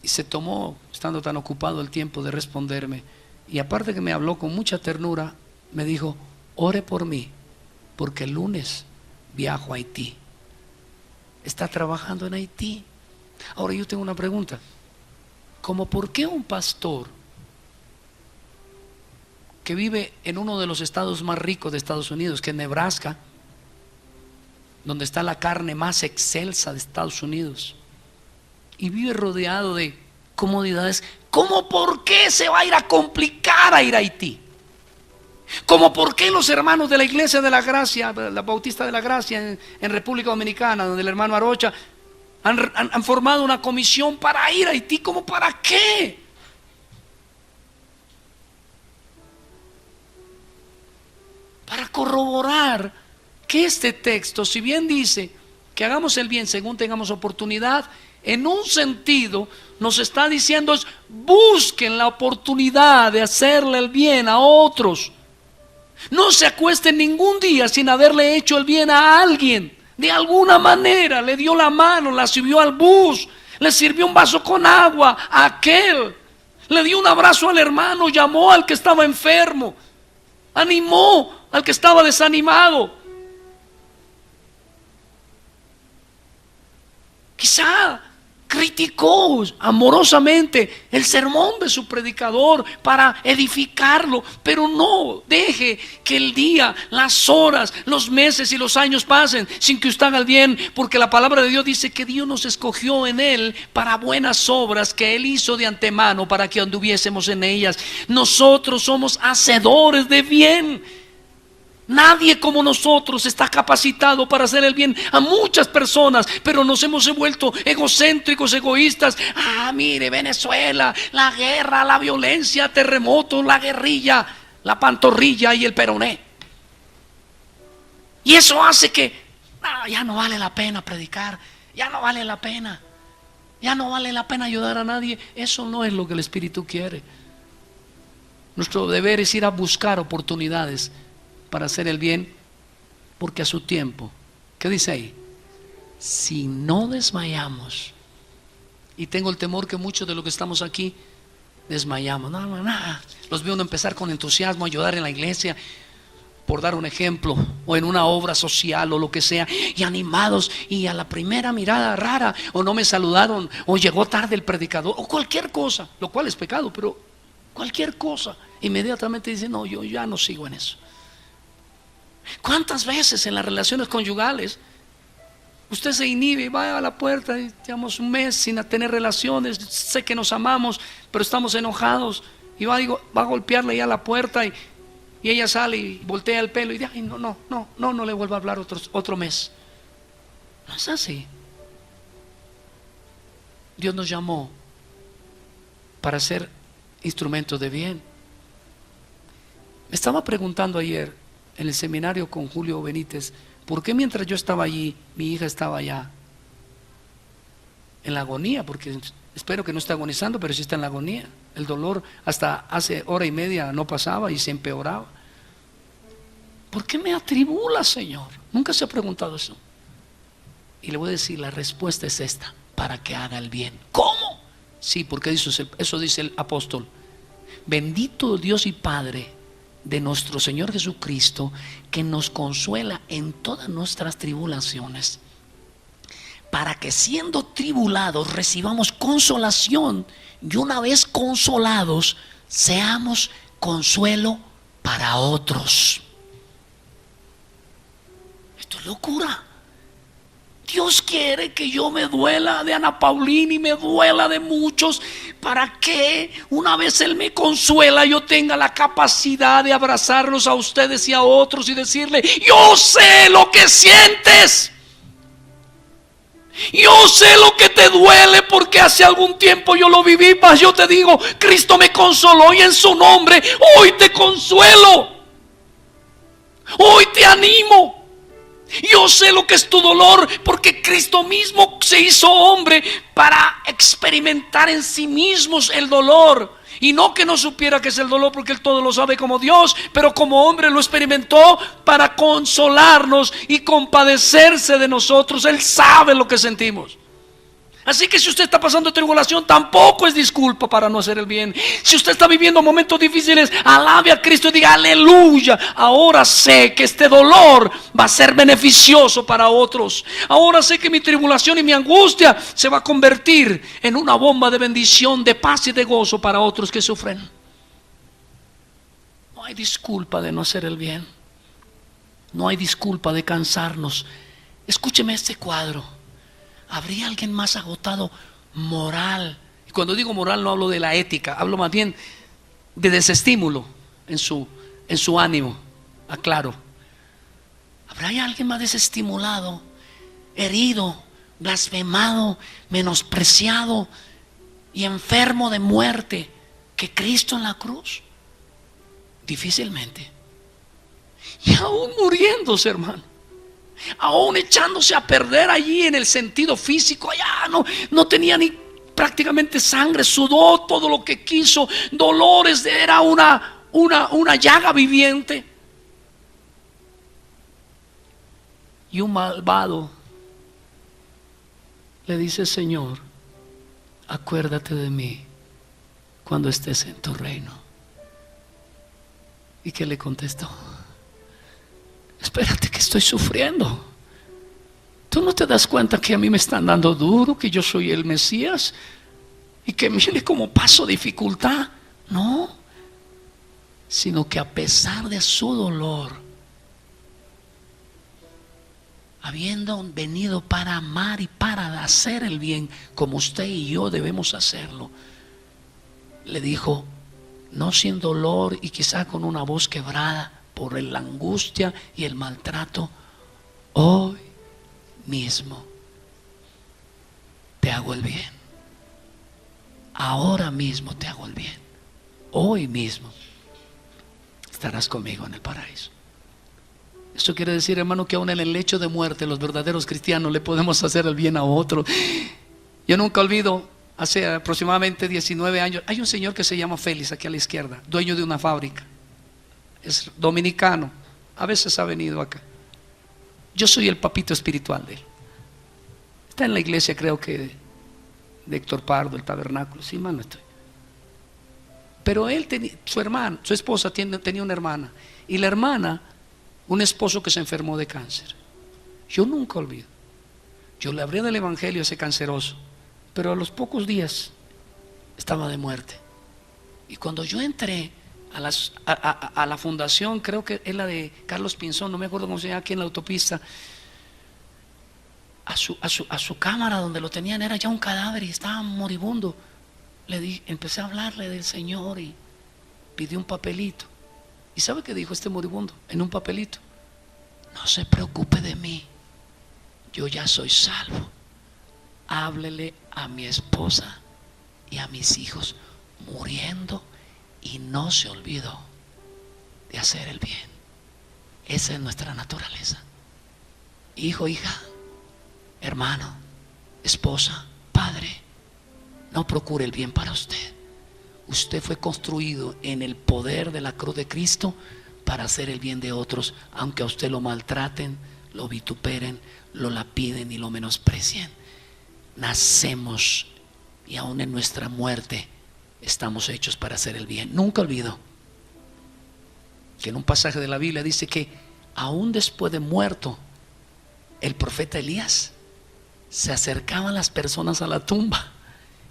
Y se tomó, estando tan ocupado, el tiempo de responderme. Y aparte que me habló con mucha ternura, me dijo, ore por mí, porque el lunes viajo a Haití. Está trabajando en Haití. Ahora yo tengo una pregunta. ¿Cómo por qué un pastor que vive en uno de los estados más ricos de Estados Unidos, que es Nebraska, donde está la carne más excelsa de Estados Unidos, y vive rodeado de comodidades. ¿Cómo por qué se va a ir a complicar a ir a Haití? ¿Cómo por qué los hermanos de la Iglesia de la Gracia, la Bautista de la Gracia en República Dominicana, donde el hermano Arocha, han formado una comisión para ir a Haití? ¿Cómo para qué? Para corroborar que este texto, si bien dice que hagamos el bien según tengamos oportunidad, en un sentido nos está diciendo es: busquen la oportunidad de hacerle el bien a otros. No se acuesten ningún día sin haberle hecho el bien a alguien. De alguna manera le dio la mano, la subió al bus, le sirvió un vaso con agua a aquel, le dio un abrazo al hermano, llamó al que estaba enfermo, animó al que estaba desanimado. Quizá criticó amorosamente el sermón de su predicador para edificarlo, pero no deje que el día, las horas, los meses y los años pasen sin que usted haga el bien, porque la palabra de Dios dice que Dios nos escogió en Él para buenas obras que Él hizo de antemano para que anduviésemos en ellas. Nosotros somos hacedores de bien. Nadie como nosotros está capacitado para hacer el bien a muchas personas, pero nos hemos vuelto egocéntricos, egoístas. Mire, Venezuela, la guerra, la violencia, terremotos, la guerrilla, la pantorrilla y el peroné. Y eso hace que ya no vale la pena predicar, ya no vale la pena, ya no vale la pena ayudar a nadie. Eso no es lo que el Espíritu quiere. Nuestro deber es ir a buscar oportunidades para hacer el bien, porque a su tiempo, ¿qué dice ahí? Si no desmayamos, y tengo el temor que muchos de los que estamos aquí desmayamos. Los veo uno empezar con entusiasmo a ayudar en la iglesia, por dar un ejemplo, o en una obra social o lo que sea, y animados, y a la primera mirada rara, o no me saludaron, o llegó tarde el predicador, o cualquier cosa, lo cual es pecado, pero cualquier cosa, inmediatamente dicen: no, yo ya no sigo en eso. ¿Cuántas veces en las relaciones conyugales usted se inhibe y va a la puerta y llevamos un mes sin tener relaciones? Sé que nos amamos, pero estamos enojados, y va a golpearle ya a la puerta, y ella sale y voltea el pelo y dice: no le vuelvo a hablar otro mes. No es así. Dios nos llamó para ser instrumentos de bien. Me estaba preguntando ayer en el seminario con Julio Benítez, ¿por qué mientras yo estaba allí, mi hija estaba allá en la agonía? Porque espero que no esté agonizando, pero sí está en la agonía. El dolor hasta hace hora y media no pasaba y se empeoraba. ¿Por qué me atribula, Señor? Nunca se ha preguntado eso. Y le voy a decir, la respuesta es esta: para que haga el bien. ¿Cómo? Sí, porque eso dice el apóstol: bendito Dios y Padre de nuestro Señor Jesucristo, que nos consuela en todas nuestras tribulaciones, para que siendo tribulados recibamos consolación, y una vez consolados seamos consuelo para otros. Esto es locura. Dios quiere que yo me duela de Ana Paulina y me duela de muchos, para que una vez Él me consuela, yo tenga la capacidad de abrazarlos a ustedes y a otros y decirle: yo sé lo que sientes, yo sé lo que te duele, porque hace algún tiempo yo lo viví, mas yo te digo, Cristo me consoló, y en su nombre hoy te consuelo, hoy te animo. Yo sé lo que es tu dolor, porque Cristo mismo se hizo hombre para experimentar en sí mismo el dolor. Y no que no supiera que es el dolor, porque Él todo lo sabe como Dios, pero como hombre lo experimentó para consolarnos y compadecerse de nosotros. Él sabe lo que sentimos. Así que si usted está pasando tribulación, tampoco es disculpa para no hacer el bien. Si usted está viviendo momentos difíciles, alabe a Cristo y diga: aleluya, ahora sé que este dolor va a ser beneficioso para otros. Ahora sé que mi tribulación y mi angustia se va a convertir en una bomba de bendición, de paz y de gozo para otros que sufren. No hay disculpa de no hacer el bien. No hay disculpa de cansarnos Escúcheme este cuadro. ¿Habría alguien más agotado moral? Y cuando digo moral no hablo de la ética, hablo más bien de desestímulo en su ánimo. Aclaro. ¿Habrá alguien más desestimulado, herido, blasfemado, menospreciado y enfermo de muerte que Cristo en la cruz? Difícilmente. Y aún muriéndose, hermano, aún echándose a perder allí en el sentido físico, allá no tenía ni prácticamente sangre, sudó todo lo que quiso, dolores, era una llaga viviente. Y un malvado le dice: Señor, acuérdate de mí cuando estés en tu reino. ¿Y qué le contestó? Espérate, que estoy sufriendo. ¿Tú no te das cuenta que a mí me están dando duro, que yo soy el Mesías y que mire cómo paso dificultad? No, sino que a pesar de su dolor, habiendo venido para amar y para hacer el bien, como usted y yo debemos hacerlo, le dijo, no sin dolor y quizá con una voz quebrada por la angustia y el maltrato: hoy mismo te hago el bien. Ahora mismo te hago el bien. Hoy mismo estarás conmigo en el paraíso. Esto quiere decir, hermano, que aún en el lecho de muerte los verdaderos cristianos le podemos hacer el bien a otro. Yo nunca olvido, hace aproximadamente 19 años, hay un señor que se llama Félix, aquí a la izquierda, dueño de una fábrica. Es dominicano, a veces ha venido acá. Yo soy el papito espiritual de él. Está en la iglesia, creo que de Héctor Pardo, el tabernáculo, si mal no estoy. Pero él tenía, su esposa tenía una hermana, y la hermana, un esposo que se enfermó de cáncer. Yo nunca olvido. Yo le hablé del evangelio a ese canceroso, pero a los pocos días estaba de muerte. Y cuando yo entré a la fundación, creo que es la de Carlos Pinzón, no me acuerdo cómo se llama, aquí en la autopista, a su cámara donde lo tenían, era ya un cadáver y estaba moribundo. Empecé a hablarle del Señor y pidió un papelito. ¿Y sabe qué dijo este moribundo en un papelito? No se preocupe de mí, yo ya soy salvo. Háblele a mi esposa y a mis hijos, muriendo, y no se olvidó de hacer el bien. Esa es nuestra naturaleza. Hijo, hija, hermano, esposa, padre, no procure el bien para usted. Usted fue construido en el poder de la cruz de Cristo para hacer el bien de otros, aunque a usted lo maltraten, lo vituperen, lo lapiden y lo menosprecien. Nacemos y aún en nuestra muerte estamos hechos para hacer el bien. Nunca olvido que en un pasaje de la Biblia dice que aún después de muerto el profeta Elías, se acercaban las personas a la tumba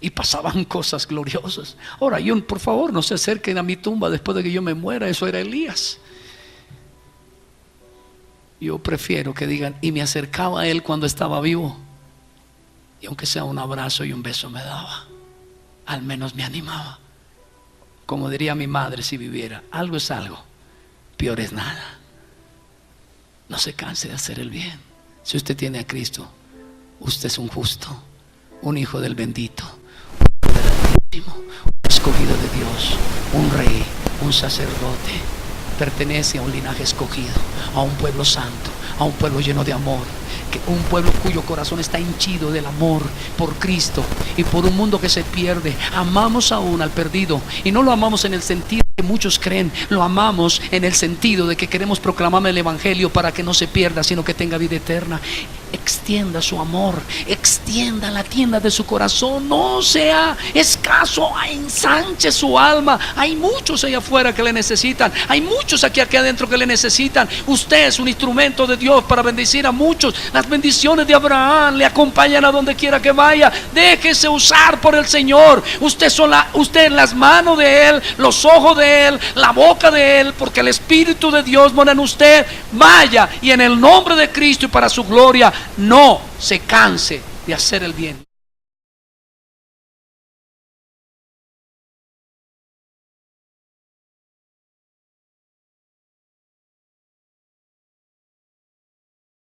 y pasaban cosas gloriosas. Ahora, por favor, no se acerquen a mi tumba después de que yo me muera. Eso era Elías. Yo prefiero que digan, y me acercaba a él cuando estaba vivo, y aunque sea un abrazo y un beso me daba, al menos me animaba. Como diría mi madre si viviera, algo es algo, peor es nada. No se canse de hacer el bien. Si usted tiene a Cristo, usted es un justo, un hijo del bendito, un escogido de Dios, un rey, un sacerdote. Pertenece a un linaje escogido, a un pueblo santo, a un pueblo lleno de amor, un pueblo cuyo corazón está henchido del amor por Cristo y por un mundo que se pierde. Amamos aún al perdido, y no lo amamos en el sentido que muchos creen, lo amamos en el sentido de que queremos proclamar el evangelio para que no se pierda, sino que tenga vida eterna. Extienda su amor, extienda la tienda de su corazón, no sea escaso, ensanche su alma. Hay muchos allá afuera que le necesitan, hay muchos aquí adentro que le necesitan. Usted es un instrumento de Dios para bendecir a muchos. Las bendiciones de Abraham le acompañan a donde quiera que vaya. Déjese usar por el Señor. Usted es las manos de Él, los ojos de Él, la boca de Él, porque el Espíritu de Dios mora en usted. Vaya y en el nombre de Cristo y para su gloria, no se canse de hacer el bien.